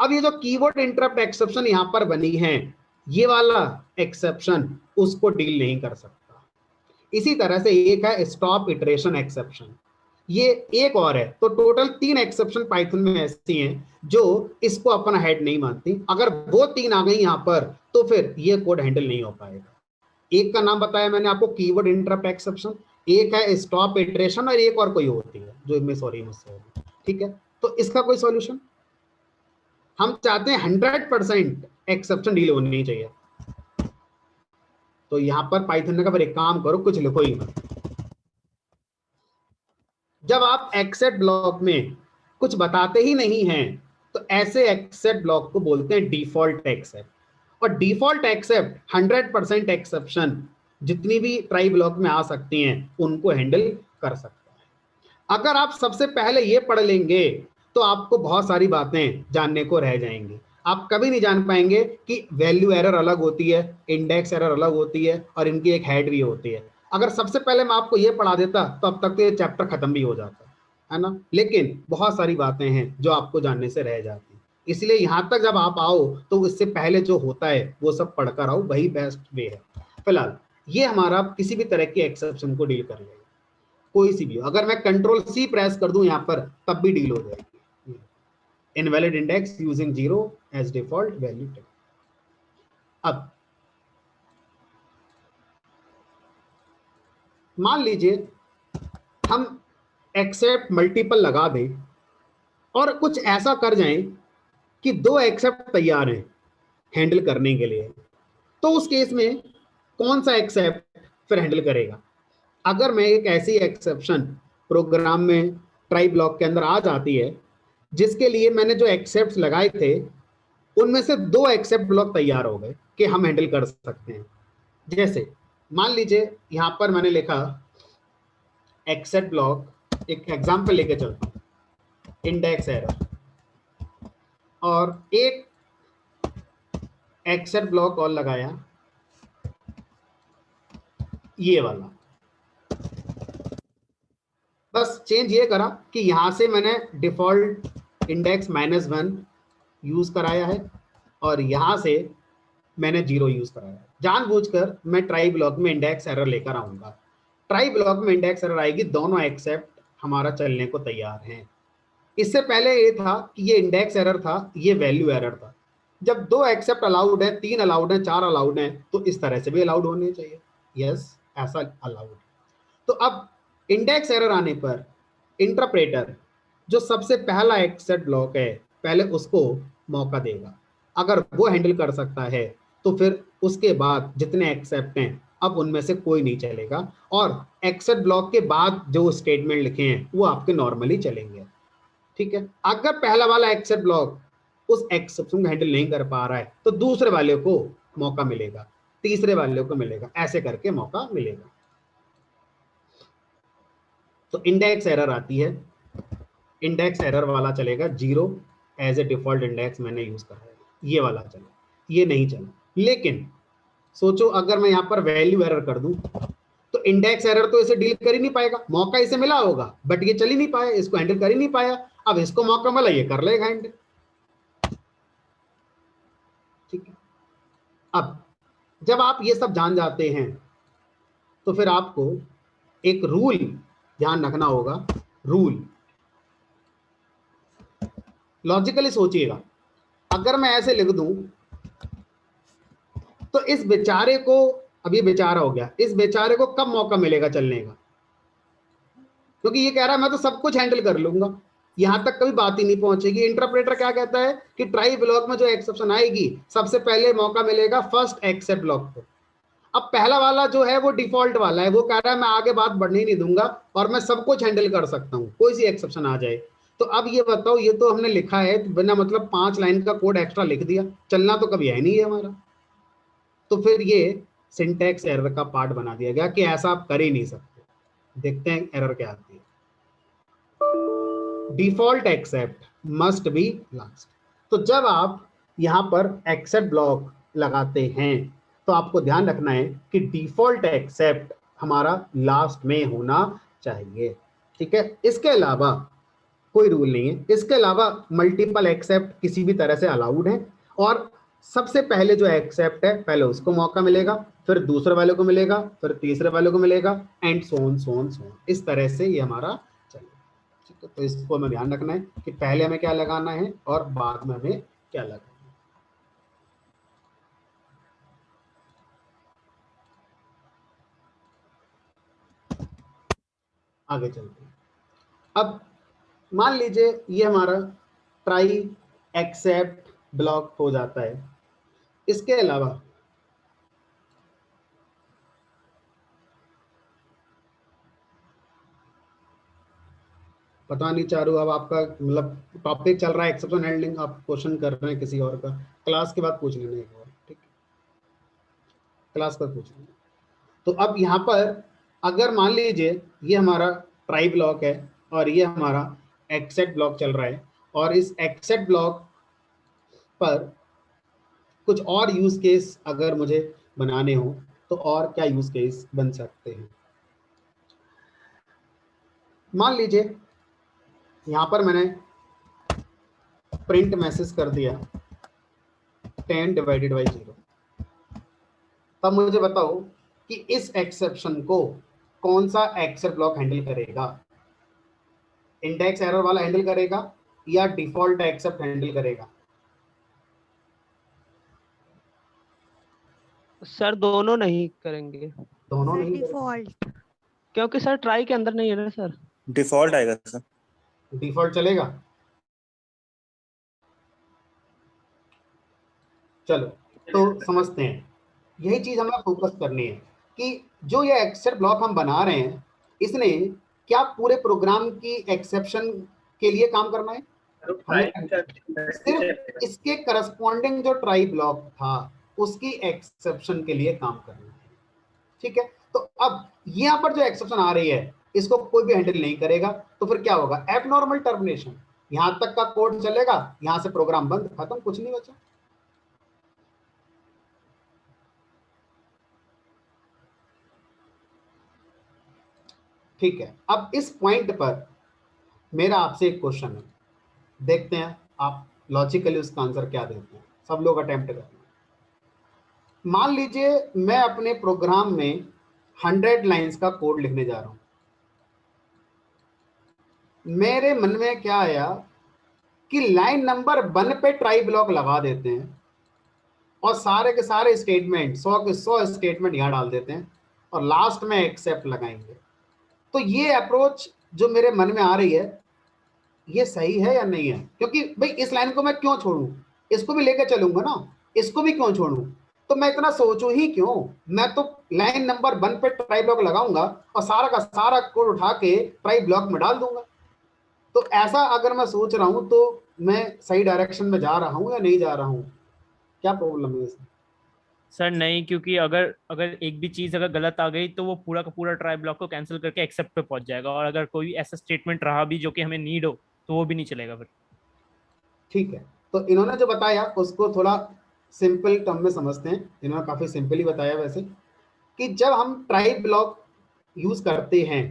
अब ये जो कीबोर्ड इंटरप्ट एक्सेप्शन यहां पर बनी है, ये वाला एक्सेप्शन उसको डील नहीं कर सकता। इसी तरह से एक है स्टॉप इटरेशन एक्सेप्शन, ये एक और है। तो टोटल 3 एक्सेप्शन पाइथन में ऐसी हैं जो इसको अपना हेड नहीं मानती। अगर वो 3 आ गई यहां पर तो फिर ये कोड हैंडल नहीं हो पाएगा। एक का नाम बताया मैंने आपको, कीवर्ड इंटरप्ट एक्सेप्शन, एक है स्टॉप इटरेशन, और एक और कोई होती है जो इनमें सॉरी मुझसे, ठीक है। तो इसका कोई सॉल्यूशन, हम चाहते हैं 100% एक्सेप्शन डील होनी चाहिए। तो यहां पर पाइथन ने कहा फिर एक काम करो, कुछ लिखो ही मत। जब आप एक्सेप्ट ब्लॉक में कुछ बताते ही नहीं हैं तो ऐसे एक्सेप्ट ब्लॉक को बोलते हैं डिफॉल्ट एक्सेप्ट। और डिफॉल्ट एक्सेप्ट 100% एक्सेप्शन जितनी भी ट्राई ब्लॉक में आ सकती हैं उनको हैंडल कर सकता है। अगर आप सबसे पहले ये पढ़ लेंगे तो आपको बहुत सारी बातें जानने को रह जाएंगी। आप कभी नहीं जान पाएंगे कि वैल्यू एरर अलग होती है, इंडेक्स एरर अलग होती है, और इनकी एक हेड भी होती है। अगर सबसे पहले मैं आपको ये पढ़ा देता तो अब तक तो ये चैप्टर खत्म भी हो जाता है ना। लेकिन बहुत सारी बातें हैं जो आपको जानने से रह जाती, इसलिए यहां तक जब आप आओ तो इससे पहले जो होता है वो सब पढ़कर आओ, वही बेस्ट वे है। फिलहाल ये हमारा किसी भी तरह की एक्सेप्शन को डील कर लेगा, कोई सी भी हो। अगर मैं कंट्रोल सी प्रेस कर दूं यहां पर तब भी डील हो जाएगी। Invalid index using 0 as default value. अब मान लीजिए हम एक्सेप्ट मल्टीपल लगा दें और कुछ ऐसा कर जाएं कि 2 एक्सेप्ट तैयार हैं हैंडल करने के लिए, तो उस केस में कौन सा एक्सेप्ट फिर हैंडल करेगा। अगर मैं एक ऐसी एक्सेप्शन प्रोग्राम में ट्राई ब्लॉक के अंदर आ जाती है जिसके लिए मैंने जो एक्सेप्ट लगाए थे उनमें से 2 एक्सेप्ट ब्लॉक तैयार हो गए कि हम हैंडल कर सकते हैं। जैसे मान लीजिए यहां पर मैंने लिखा एक्सेप्ट ब्लॉक, एक एग्जांपल लेके चलता हूं, इंडेक्स एरर, और एक एक्सेप्ट ब्लॉक और लगाया ये वाला। बस चेंज ये करा कि यहां से मैंने डिफॉल्ट इंडेक्स -1 यूज कराया है और यहां से मैंने 0 यूज कराया है। जानबूझकर मैं ट्राई ब्लॉक में इंडेक्स एरर लेकर आऊंगा। ट्राई ब्लॉक में इंडेक्स एरर आएगी, दोनों एक्सेप्ट हमारा चलने को तैयार हैं। इससे पहले ये था कि ये इंडेक्स एरर था, ये वैल्यू एरर था। जब 2 एक्सेप्ट अलाउड है, 3 अलाउड है, 4 अलाउड है, तो इस तरह से भी अलाउड होने चाहिए। यस, ऐसा अलाउड है। तो अब इंडेक्स एरर आने पर इंटरप्रेटर जो सबसे पहला एक्सेप्ट ब्लॉक है पहले उसको मौका देगा। अगर वो हैंडल कर सकता है तो फिर उसके बाद जितने एक्सेप्ट हैं अब उनमें से कोई नहीं चलेगा, और एक्सेप्ट ब्लॉक के बाद जो स्टेटमेंट लिखे हैं वो आपके नॉर्मली चलेंगे। ठीक है। अगर पहला वाला एक्सेप्ट ब्लॉक उस एक्सेप्शन को हैंडल नहीं कर पा रहा है तो दूसरे वाले को मौका मिलेगा, तीसरे वाले को मिलेगा, ऐसे करके मौका मिलेगा। तो इंडेक्स एरर आती है, इंडेक्स एरर वाला चलेगा 0 एज ए डिफॉल्ट इंडेक्स मैंने यूज कर रहा है, ये वाला चला, ये नहीं चला। लेकिन सोचो अगर मैं यहां पर वैल्यू एरर कर दूं तो इंडेक्स एरर तो इसे डील कर ही नहीं पाएगा, मौका इसे मिला होगा बट ये चल ही नहीं पाया, इसको हैंडल कर ही नहीं पाया। अब इसको मौका मिला, ये कर लेगा हैंडल। ठीक है। अब जब आप ये सब जान जाते हैं तो फिर आपको एक रूल ध्यान रखना होगा। रूल लॉजिकली सोचिएगा, अगर मैं ऐसे लिख दूं तो इस बेचारे को, अब ये बेचारा हो गया, इस बेचारे को कब मौका मिलेगा चलने का, क्योंकि ये कह रहा है मैं तो सब कुछ हैंडल कर लूंगा, यहां तक कभी बात ही नहीं पहुंचेगी। इंटरप्रेटर क्या कहता है कि ट्राई ब्लॉक में जो एक्सेप्शन आएगी सबसे पहले मौका मिलेगा फर्स्ट एक्सेप्ट ब्लॉक को। अब पहला वाला जो है वो डिफॉल्ट वाला है, वो कह रहा है मैं आगे बात बढ़ने ही नहीं दूंगा और मैं सब कुछ हैंडल कर सकता हूं, कोई सी एक्सेप्शन आ जाए। तो अब ये बताओ, ये तो हमने लिखा है बिना मतलब 5 लाइन का कोड एक्स्ट्रा लिख दिया, चलना तो कभी है नहीं है हमारा। तो फिर ये सिंटैक्स एरर का पार्ट बना दिया गया कि ऐसा आप कर ही नहीं सकते। देखते हैं एरर क्या आती है। Default except must be last. तो जब आप यहाँ पर एक्सेप्ट ब्लॉक लगाते हैं तो आपको ध्यान रखना है कि डिफॉल्ट एक्सेप्ट हमारा लास्ट में होना चाहिए, ठीक है। इसके अलावा कोई रूल नहीं है, इसके अलावा मल्टीपल एक्सेप्ट किसी भी तरह से अलाउड है, और सबसे पहले जो एक्सेप्ट है पहले उसको मौका मिलेगा, फिर दूसरे वाले को मिलेगा, फिर तीसरे वाले को मिलेगा, एंड सोन सोन सोन, इस तरह से ये हमारा चलेगा, ठीक है। तो इसको हमें ध्यान रखना है कि पहले हमें क्या लगाना है और बाद में हमें क्या लगाना है। आगे चलते हैं। अब मान लीजिए ये हमारा ट्राई एक्सेप्ट ब्लॉक हो जाता है। इसके अलावा पता नहीं चारू, अब आपका मतलब टॉपिक चल रहा है एक्सेप्शन हैंडलिंग, आप क्वेश्चन कर रहे हैं किसी और का, क्लास के बाद पूछ लेना एक बार, ठीक है, क्लास पर पूछ लेना। तो अब यहाँ पर अगर मान लीजिए ये हमारा ट्राई ब्लॉक है और ये हमारा एक्सेप्ट ब्लॉक चल रहा है, और इस एक्सेप्ट ब्लॉक पर कुछ और यूज केस अगर मुझे बनाने हो तो और क्या यूज केस बन सकते हैं। मान लीजिए यहाँ पर मैंने प्रिंट मैसेज कर दिया 10 डिवाइडेड बाई 0। तब मुझे बताओ कि इस एक्सेप्शन को कौन सा एक्सेप्ट ब्लॉक हैंडल करेगा, इंडेक्स एरर वाला हैंडल करेगा या डिफॉल्ट एक्सेप्ट हैंडल करेगा? सर दोनों नहीं करेंगे, दोनों सर नहीं करेगा। डिफॉल्ट। क्योंकि सर ट्राई के अंदर नहीं है ना सर। डिफॉल्ट आएगा सर। डिफॉल्ट चलेगा। चलो तो समझते हैं, यही चीज हमें फोकस करनी है कि जो ये एक्सेप्ट ब्लॉक हम बना रहे हैं इसने क्या पूरे प्रोग्राम की एक्सेप्शन के लिए काम करना है? सिर्फ इसके करस्पॉन्डिंग जो ट्राई ब्लॉक था उसकी एक्सेप्शन के लिए काम करना है, ठीक है। तो अब यहाँ पर जो एक्सेप्शन आ रही है इसको कोई भी हैंडल नहीं करेगा, तो फिर क्या होगा? एबनॉर्मल टर्मिनेशन, यहां तक का कोड चलेगा, यहां से प्रोग्राम बंद, खत्म, कुछ नहीं बचा। ठीक है, अब इस पॉइंट पर मेरा आपसे एक क्वेश्चन है, देखते हैं आप लॉजिकली उसका आंसर क्या देते हैं। सब लोग अटेम्प्ट करें। मान लीजिए मैं अपने प्रोग्राम में 100 लाइंस का कोड लिखने जा रहा हूं। मेरे मन में क्या आया कि लाइन नंबर 1 पे ट्राई ब्लॉक लगा देते हैं और सारे के सारे स्टेटमेंट 100 के 100 स्टेटमेंट यहां डाल देते हैं और लास्ट में एक्सेप्ट लगाएंगे। तो ये अप्रोच जो मेरे मन में आ रही है ये सही है या नहीं है? क्योंकि भाई इस लाइन को मैं क्यों छोड़ूं, इसको भी लेकर चलूंगा ना, इसको भी क्यों छोड़ूं? तो मैं इतना सोचूं ही क्यों? मैं तो लाइन नंबर 1 पे ट्राई ब्लॉक लगाऊंगा और सारा का सारा कोड उठा के ट्राई ब्लॉक में डाल दूंगा। तो ऐसा अगर मैं सोच रहा हूं तो मैं सही डायरेक्शन में जा रहा हूं या नहीं जा रहा हूं? क्या प्रॉब्लम है इसमें? सर नहीं, क्योंकि अगर अगर एक भी चीज अगर गलत आ गई तो वो पूरा का पूरा ट्राई ब्लॉक को कैंसिल करके एक्सेप्ट पे पहुंच जाएगा, और अगर कोई ऐसा स्टेटमेंट रहा भी जो कि हमें नीड हो तो वो भी नहीं चलेगा फिर। ठीक है, तो इन्होंने जो बताया उसको थोड़ा सिंपल टर्म में समझते हैं। इन्होंने काफी सिंपली बताया वैसे, कि जब हम ट्राई ब्लॉक यूज करते हैं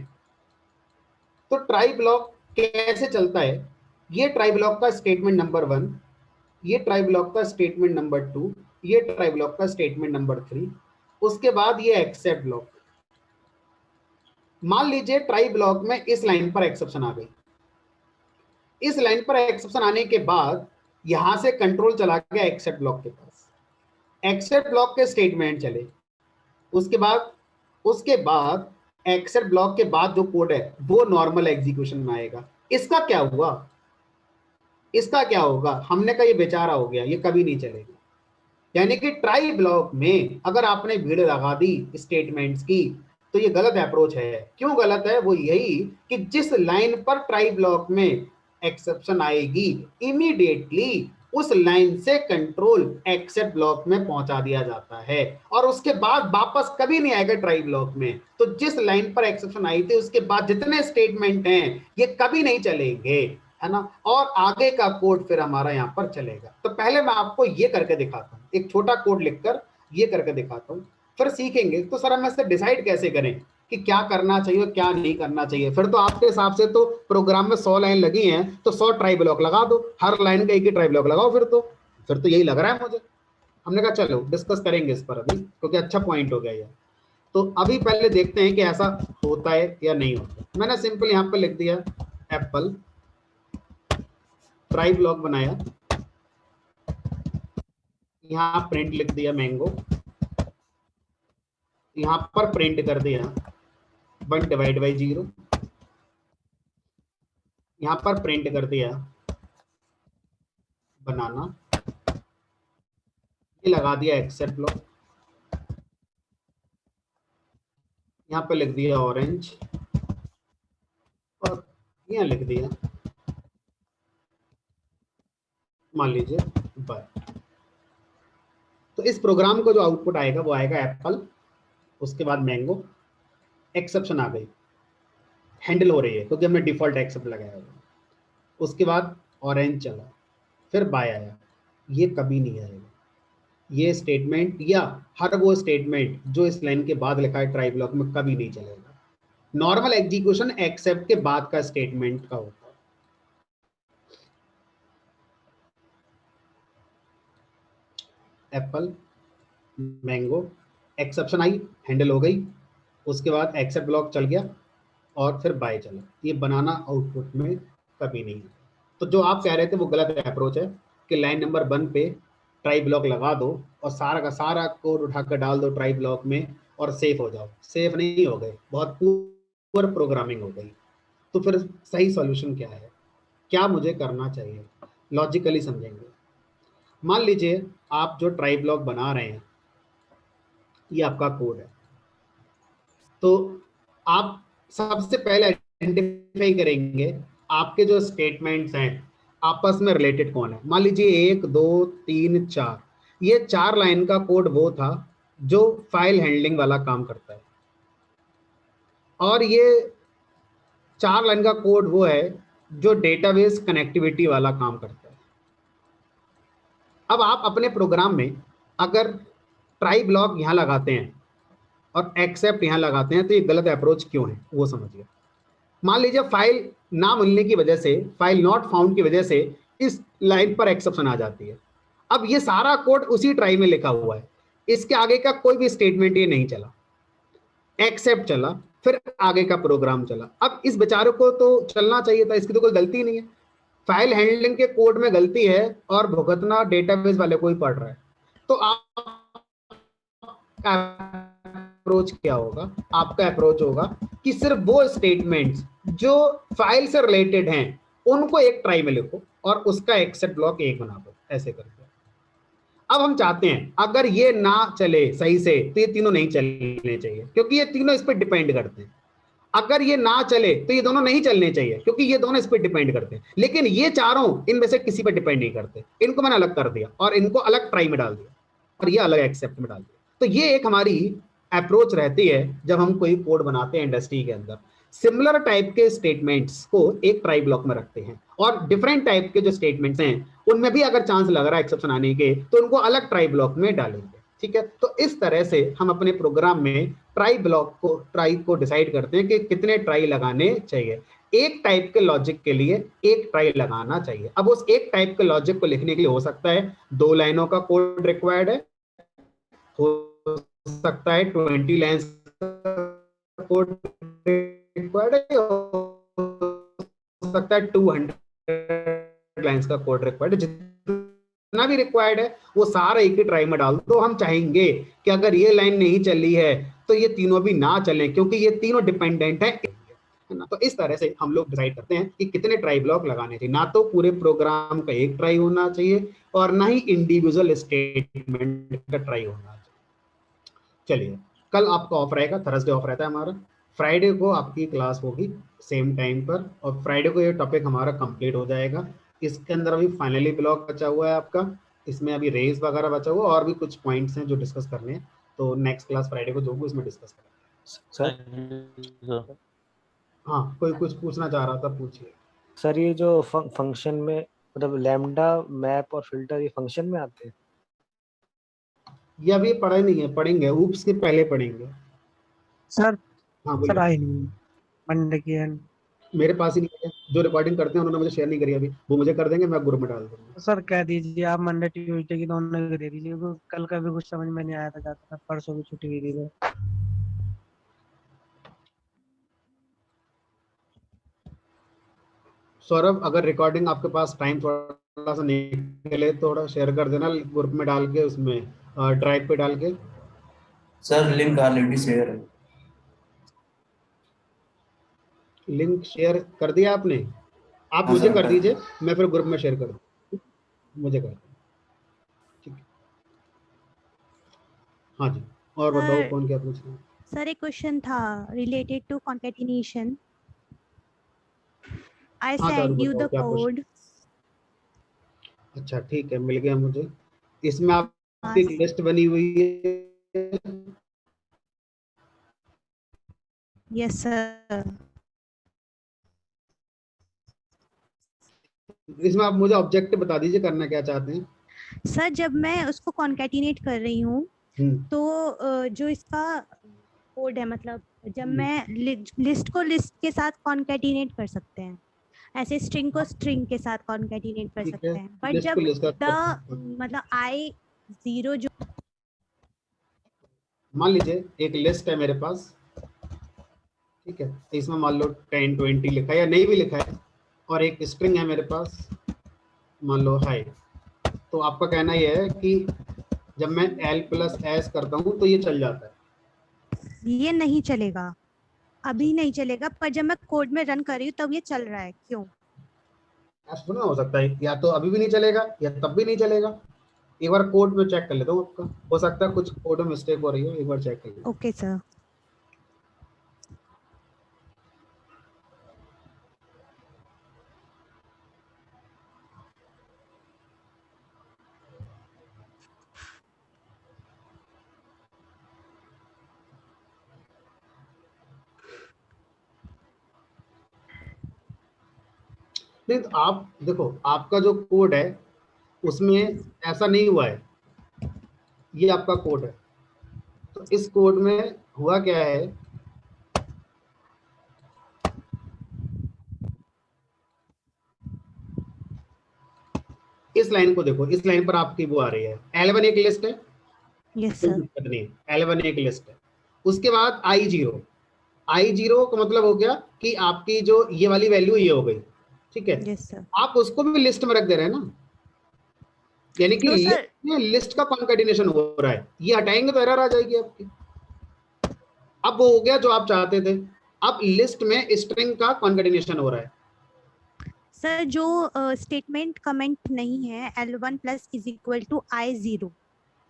तो ट्राई ब्लॉक कैसे चलता है? ये ट्राई ब्लॉक का स्टेटमेंट नंबर 1, ये ट्राई ब्लॉक का स्टेटमेंट नंबर 2, ये ट्राई ब्लॉक का स्टेटमेंट नंबर 3, उसके बाद ये एक्सेप्ट ब्लॉक। मान लीजिए ट्राई ब्लॉक में इस लाइन पर एक्सेप्शन आ गई, इस लाइन पर एक्सेप्शन आने के बाद यहां से कंट्रोल चला गया एक्सेप्ट ब्लॉक के पास, एक्सेप्ट ब्लॉक के स्टेटमेंट चले, उसके बाद एक्सेप्ट ब्लॉक के बाद जो कोड है वो नॉर्मल एग्जीक्यूशन में आएगा। इसका क्या हुआ? इसका क्या होगा? हमने कहा ये बेचारा हो गया, ये कभी नहीं चलेगा। यानी कि ट्राई ब्लॉक में अगर आपने भीड़ लगा दी स्टेटमेंट्स की तो ये गलत अप्रोच है। क्यों गलत है? वो यही कि जिस लाइन पर ट्राई ब्लॉक में एक्सेप्शन आएगी इमीडिएटली उस लाइन से कंट्रोल एक्सेप्ट ब्लॉक में पहुंचा दिया जाता है और उसके बाद वापस कभी नहीं आएगा ट्राई ब्लॉक में। तो जिस लाइन पर एक्सेप्शन आई थी उसके बाद जितने स्टेटमेंट हैं ये कभी नहीं चलेंगे। है ना, और आगे का कोड फिर हमारा यहाँ पर चलेगा। तो पहले मैं आपको ये करके दिखाता हूँ, एक छोटा कोड लिखकर ये करके दिखाता हूँ, फिर सीखेंगे तो सर हम ऐसे डिसाइड कैसे करें कि क्या करना चाहिए क्या नहीं करना चाहिए। फिर तो आपके हिसाब से तो प्रोग्राम में 100 लाइन लगी हैं तो 100 ट्राई ब्लॉक लगा दो, हर लाइन का एक ही ट्राई ब्लॉक लगाओ। फिर तो यही लग रहा है मुझे। हमने कहा चलो डिस्कस करेंगे इस पर अभी, क्योंकि अच्छा पॉइंट हो गया ये। तो अभी पहले देखते हैं कि ऐसा होता है या नहीं होता। मैंने सिंपल यहाँ पे लिख दिया एप्पल, ट्राई ब्लॉक बनाया, यहाँ प्रिंट लिख दिया मैंगो, यहाँ पर प्रिंट कर दिया 1 डिवाइड बाई 0, यहाँ पर प्रिंट कर दिया बनाना, ये लगा दिया एक्सेप्ट ब्लॉक, यहाँ पे लिख दिया ऑरेंज और यहाँ लिख दिया मान लीजिए बाय। तो इस प्रोग्राम को जो आउटपुट आएगा वो आएगा एप्पल, उसके बाद मैंगो, एक्सेप्शन आ गई, हैंडल हो रही है क्योंकि हमने डिफॉल्ट एक्सेप्ट लगाया हुआ, उसके बाद ऑरेंज चला, फिर बाय आया, ये कभी नहीं आएगा। ये स्टेटमेंट या हर वो स्टेटमेंट जो इस लाइन के बाद लिखा है ट्राई ब्लॉक में कभी नहीं चलेगा। नॉर्मल एग्जीक्यूशन एक्सेप्ट के बाद का स्टेटमेंट का होता है। Apple mango, exception I, handle हो गई, उसके बाद एक्सेप्ट ब्लॉक चल गया और फिर बाय चला। ये बनाना आउटपुट में कभी नहीं है। तो जो आप कह रहे थे वो गलत अप्रोच है कि लाइन नंबर 1 पे ट्राई ब्लॉक लगा दो और सारा का सारा कोड उठाकर डाल दो ट्राई ब्लॉक में और सेफ हो जाओ। सेफ नहीं हो गए, बहुत पुअर प्रोग्रामिंग हो गई। तो फिर सही सॉल्यूशन क्या है, क्या मुझे करना चाहिए, लॉजिकली समझेंगे। मान लीजिए आप जो ट्राई ब्लॉक बना रहे हैं ये आपका कोड है, तो आप सबसे पहले आइडेंटिफाई करेंगे आपके जो स्टेटमेंट्स हैं आपस में रिलेटेड कौन है। मान लीजिए 1 2 3 4, ये 4 लाइन का कोड वो था जो फाइल हैंडलिंग वाला काम करता है, और ये 4 लाइन का कोड वो है जो डेटाबेस कनेक्टिविटी वाला काम करता है। अब आप अपने प्रोग्राम में अगर ट्राई ब्लॉक यहाँ लगाते हैं और एक्सेप्ट यहाँ लगाते हैं तो ये गलत अप्रोच क्यों है वो समझिए। मान लीजिए फाइल ना मिलने की वजह से, फाइल नॉट फाउंड की वजह से इस लाइन पर एक्सेप्शन आ जाती है। अब ये सारा कोड उसी ट्राई में लिखा हुआ है, इसके आगे का कोई भी स्टेटमेंट ये नहीं चला, एक्सेप्ट चला, फिर आगे का प्रोग्राम चला। अब इस बेचारे को तो चलना चाहिए था, इसकी तो कोई गलती नहीं है। फाइल हैंडलिंग के कोड में गलती है और भुगतना डेटाबेस वाले को ही पड़ रहा है। तो आपका अप्रोच क्या होगा? आपका अप्रोच होगा कि सिर्फ वो स्टेटमेंट्स जो फाइल से रिलेटेड हैं उनको एक ट्राई में लिखो और उसका एक्सेप्ट ब्लॉक 1 बना दो, ऐसे करके। अब हम चाहते हैं अगर ये ना चले सही से तो ये तीनों नहीं चलने चाहिए, क्योंकि ये तीनों इस पर डिपेंड करते हैं। अगर ये ना चले तो ये दोनों नहीं चलने चाहिए, क्योंकि ये दोनों इस पर डिपेंड करते हैं। लेकिन ये चारों इनमें से किसी पर डिपेंड नहीं करते, इनको मैंने अलग कर दिया और इनको अलग ट्राई में डाल दिया और ये अलग एक्सेप्ट में डाल दिया। तो ये एक हमारी अप्रोच रहती है जब हम कोई कोड बनाते हैं इंडस्ट्री के अंदर। सिमिलर टाइप के स्टेटमेंट्स को एक ट्राई ब्लॉक में रखते हैं और डिफरेंट टाइप के जो स्टेटमेंट्स हैं उनमें भी अगर चांस लग रहा है एक्सेप्शन आने के तो उनको अलग ट्राई ब्लॉक में डालेंगे। ठीक है, तो इस तरह से हम अपने प्रोग्राम में ट्राई को डिसाइड करते हैं कि कितने ट्राई लगाने चाहिए। एक टाइप के लॉजिक के लिए एक ट्राई लगाना चाहिए। अब उस एक टाइप के लॉजिक को लिखने के लिए हो सकता है 2 लाइनों का कोड रिक्वायर्ड है, हो सकता है 20 लाइन्स का कोड रिक्वायर्ड है, हो सकता है 200 लाइन्स का कोड रिक्वायर्ड है। जितना भी रिक्वायर्ड है वो सारा एक ही ट्राई में डाल दो। हम चाहेंगे कि अगर ये लाइन नहीं चली है तो ये तीनों भी ना चले, क्योंकि ये तीनों डिपेंडेंट है ना। तो इस तरह से हम लोग डिसाइड करते हैं कि कितने ट्राई ब्लॉक लगाने चाहिए। ना तो पूरे प्रोग्राम का एक ट्राई होना चाहिए और ना ही इंडिविजुअल स्टेटमेंट का ट्राई होना चाहिए। चलिए, कल आपका ऑफ रहेगा, थर्सडे ऑफ रहता है हमारा। फ्राइडे को आपकी क्लास होगी सेम टाइम पर और फ्राइडे को ये टॉपिक हमारा कंप्लीट हो जाएगा। इसके अंदर अभी फाइनली ब्लॉक बचा हुआ है आपका, इसमें अभी रेस वगैरह बचा हुआ और भी कुछ पॉइंट्स हैं जो डिस्कस करने हैं। तो नेक्स्ट क्लास फ्राइडे को जो होगी उसमें डिस्कस करेंगे। सर हाँ, कोई कुछ पूछना चाह रहा था, पूछिए। सर ये जो फंक्शन में मतलब लैम्डा मैप और फिल्टर ये फंक्शन में आते हैं? ये अभी पढ़ा नहीं है, पढ़ेंगे, ऊप्स के पहले पढ़ेंगे। सर हाँ सर बोलिए। आई नहीं मंडे की एंड। मेरे पास ही नहीं है, जो रिकॉर्डिंग करते हैं उन्होंने मुझे शेयर नहीं करी अभी, वो मुझे कर देंगे, मैं ग्रुप में डाल दूंगा। सर कह दीजिए आप मंडे ट्यूजडे की दोनों को दे दीजिए, क्योंकि कल का भी कुछ समझ में नहीं आया था, जाता था परसों भी छुट्टी हुई थी तो। सौरभ, अगर रिकॉर्डिंग आपके पास टाइम थोड़ा सा निकले थोड़ा शेयर कर देना ग्रुप में डाल के, उसमें ड्राइव पे डाल के। सर लिंक ऑलरेडी शेयर है। लिंक शेयर कर दिया आपने? आप हाँ मुझे सर, कर कर दीजिए, मैं फिर ग्रुप में शेयर कर दूँ, मुझे कर, ठीक है। हाँ जी, और बताओ सर कौन क्या पूछ रहा है? सर एक क्वेश्चन था रिलेटेड टू concatenation. I हाँ चारू send you बताओ the क्या क्वेश्चन? code. अच्छा ठीक है, मिल गया मुझे। इसमें आपकी एक हाँ, लिस्ट बनी हुई है, yes sir. इसमें आप मुझे ऑब्जेक्टिव बता दीजिए करना क्या चाहते हैं। सर जब मैं उसको concatenate कर रही हूँ तो जो इसका कोड है, मतलब जब मैं लिस्ट को लिस्ट के साथ concatenate कर सकते हैं, ऐसे स्ट्रिंग को स्ट्रिंग के साथ concatenate कर ठीक सकते है, हैं, बट लिस्ट जब को लिस्ट का मतलब I0 जो मान लीजिए एक लिस्ट है मेरे पास, ठीक है, इसमें मान लो 10 20 लिखा है या नहीं भी लिखा है, और एक स्ट्रिंग है मेरे पास, मान लो हाई। तो आपका कहना यह है कि जब मैं L+S करता हूँ तो ये चल जाता है? ये नहीं चलेगा, अभी नहीं चलेगा, पर जब मैं कोड में रन कर रही हूँ तब ये चल रहा है, क्यों? ऐसा थोड़ा हो सकता है, या तो अभी भी नहीं चलेगा या तब भी नहीं चलेगा। एक बार कोड में चेक कर लेता हूँ आपका, हो सकता है कुछ कोड में मिस्टेक हो रही है, एक बार चेक कर लेता हूँ। Okay sir. नहीं तो आप देखो, आपका जो कोड है उसमें ऐसा नहीं हुआ है, ये आपका कोड है। तो इस कोड में हुआ क्या है, इस लाइन को देखो, इस लाइन पर आपकी वो आ रही है, L1 एक लिस्ट है, यस कोई सर। दिक्कत नहीं है, L1 एक लिस्ट है। उसके बाद I0 का मतलब हो गया कि आपकी जो ये वाली वैल्यू ये हो गई, ठीक है। Yes sir. आप उसको भी लिस्ट में रख दे रहे हैं ना, यानी कि तो लिस्ट सर में लिस्ट का कॉन्केटिनेशन हो रहा है, ये हटाएंगे तो एरर आ जाएगी आपकी। अब वो हो गया जो आप चाहते थे, अब लिस्ट में स्ट्रिंग का कॉन्केटिनेशन हो रहा है। सर जो स्टेटमेंट कमेंट नहीं है L1 plus is equal to I0,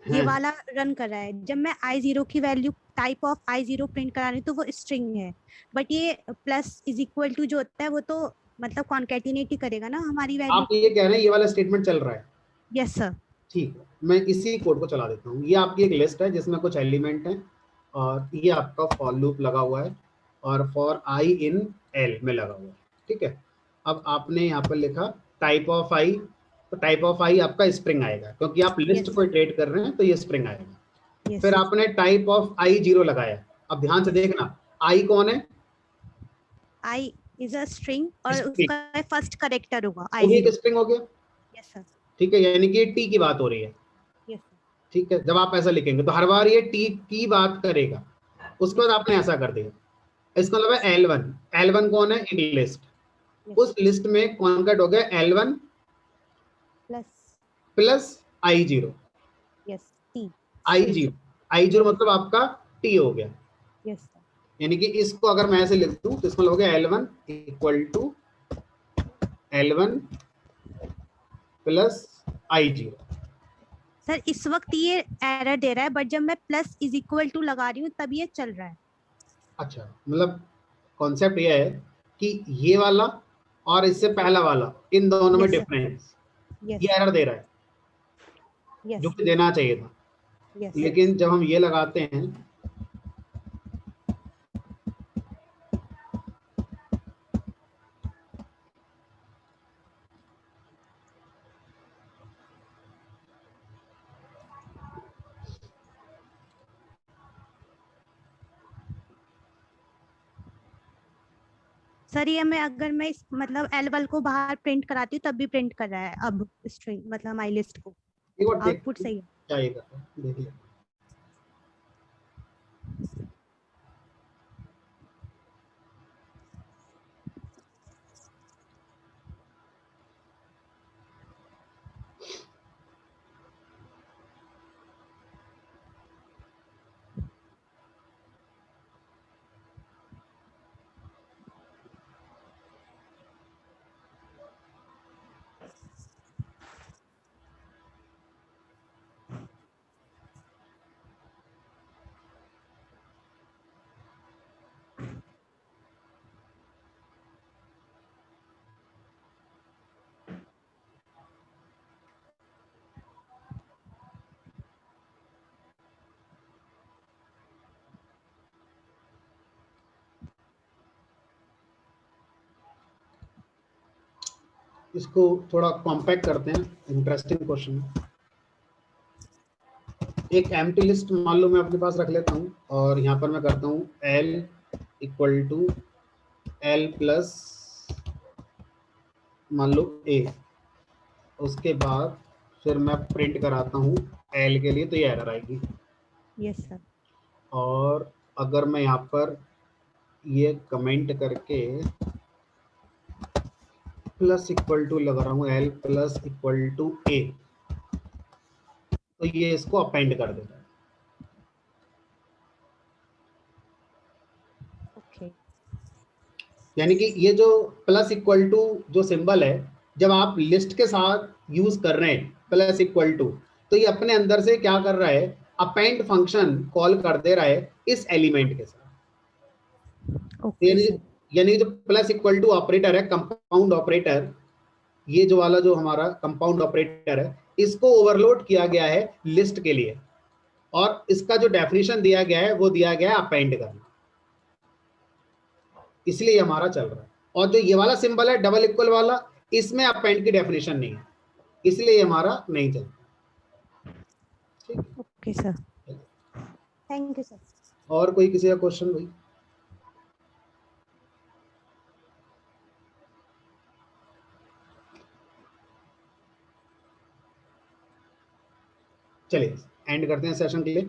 ये हैं? वाला रन कर रहा है। जब मैं I0 की value type of I0 print करा रही हूँ तो वो स्ट्रिंग है, बट ये प्लस इज इक्वल टू जो होता है वो तो मतलब कॉन्केटिनेट ही करेगा ना हमारी वैल्यू। आप ये कह रहे हैं ये वाला स्टेटमेंट चल रहा है? Yes sir. ठीक है, मैं इसी कोड को चला देता हूँ। ये आपकी एक लिस्ट है जिसमें कुछ एलिमेंट हैं, और ये आपका फॉर लूप लगा हुआ है, और फॉर I इन L में लगा हुआ है, ठीक है। अब आपने यहाँ पर लिखा टाइप ऑफ I, तो टाइप ऑफ I आपका स्ट्रिंग आएगा, क्योंकि आप लिस्ट Yes, को इटरेट कर रहे हैं, तो ये स्ट्रिंग आएगा। यस फिर आपने टाइप ऑफ I0 लगाया। अब ध्यान से देखना, I कौन है? I इज अ स्ट्रिंग और String। उसका फर्स्ट करेक्टर होगा वो भी एक I0। स्ट्रिंग हो गया, यस सर। ठीक है, यानी कि T की बात हो रही है, यस सर। ठीक है। जब आप ऐसा लिखेंगे तो हर बार ये T की बात करेगा। उसके बाद आपने ऐसा कर दिया, इसका मतलब है L1 कौन है? एक लिस्ट, उस लिस्ट में कॉन्केट हो गया L1 plus plus I0। Yes T। I0 मतलब आपका T हो गया, यस सर। यानी कि इसको अगर मैं ऐसे लिख दूं तो इसमें हो गया L1 equal to L1 plus I0। Sir इस वक्त ये एरर दे रहा है, बट जब मैं प्लस इज इक्वल टू लगा रही हूँ तब ये चल रहा है। अच्छा, मतलब कॉन्सेप्ट ये है कि ये वाला और इससे पहला वाला, इन दोनों में Yes, sir. डिफरेंस, यस ये एरर दे रहा है, यस जो कि देना चाहिए था। यस। लेकिन जब हम ये लगाते हैं, सर ये मैं अगर मैं इस मतलब L1 को बाहर प्रिंट कराती हूँ तब भी प्रिंट कर रहा है अब स्ट्रिंग मतलब माई लिस्ट को, एक बार देख आउटपुट सही है। क्या ये कर रहा है, देख ले। इसको थोड़ा कॉम्पैक्ट करते हैं, इंटरेस्टिंग क्वेश्चन है। एक एम्प्टी लिस्ट मान लो मैं अपने पास रख लेता हूँ और यहाँ पर मैं करता हूँ L equal to L plus मान लो A, उसके बाद फिर मैं प्रिंट कराता हूँ L के लिए, तो ये एरर आएगी। Yes sir. और अगर मैं यहाँ पर ये कमेंट करके प्लस इक्वल टू लगा रहा हूँ L plus equal to A, तो ये इसको अपेंड कर देता है। ओके। यानी कि ये जो प्लस इक्वल टू जो सिंबल है, जब आप लिस्ट के साथ यूज कर रहे हैं प्लस इक्वल टू, तो ये अपने अंदर से क्या कर रहा है, अपेंड फंक्शन कॉल कर दे रहा है इस एलिमेंट के साथ। Okay sir. यानी जो प्लस इक्वल टू ऑपरेटर है, कंपाउंड ऑपरेटर, ये जो वाला जो हमारा कंपाउंड ऑपरेटर है, इसको ओवरलोड किया गया है लिस्ट के लिए, और इसका जो डेफिनेशन दिया गया है वो दिया गया है अपेंड करना, इसलिए हमारा चल रहा है। और जो ये वाला सिंबल है डबल इक्वल वाला, इसमें अपेंड की डेफिनेशन नहीं है, इसलिए ये हमारा नहीं चलता। ठीक है, okay sir, thank you sir. और कोई किसी का क्वेश्चन भाई? चलिए एंड करते हैं सेशन के लिए।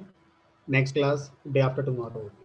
Next class day after tomorrow होगी।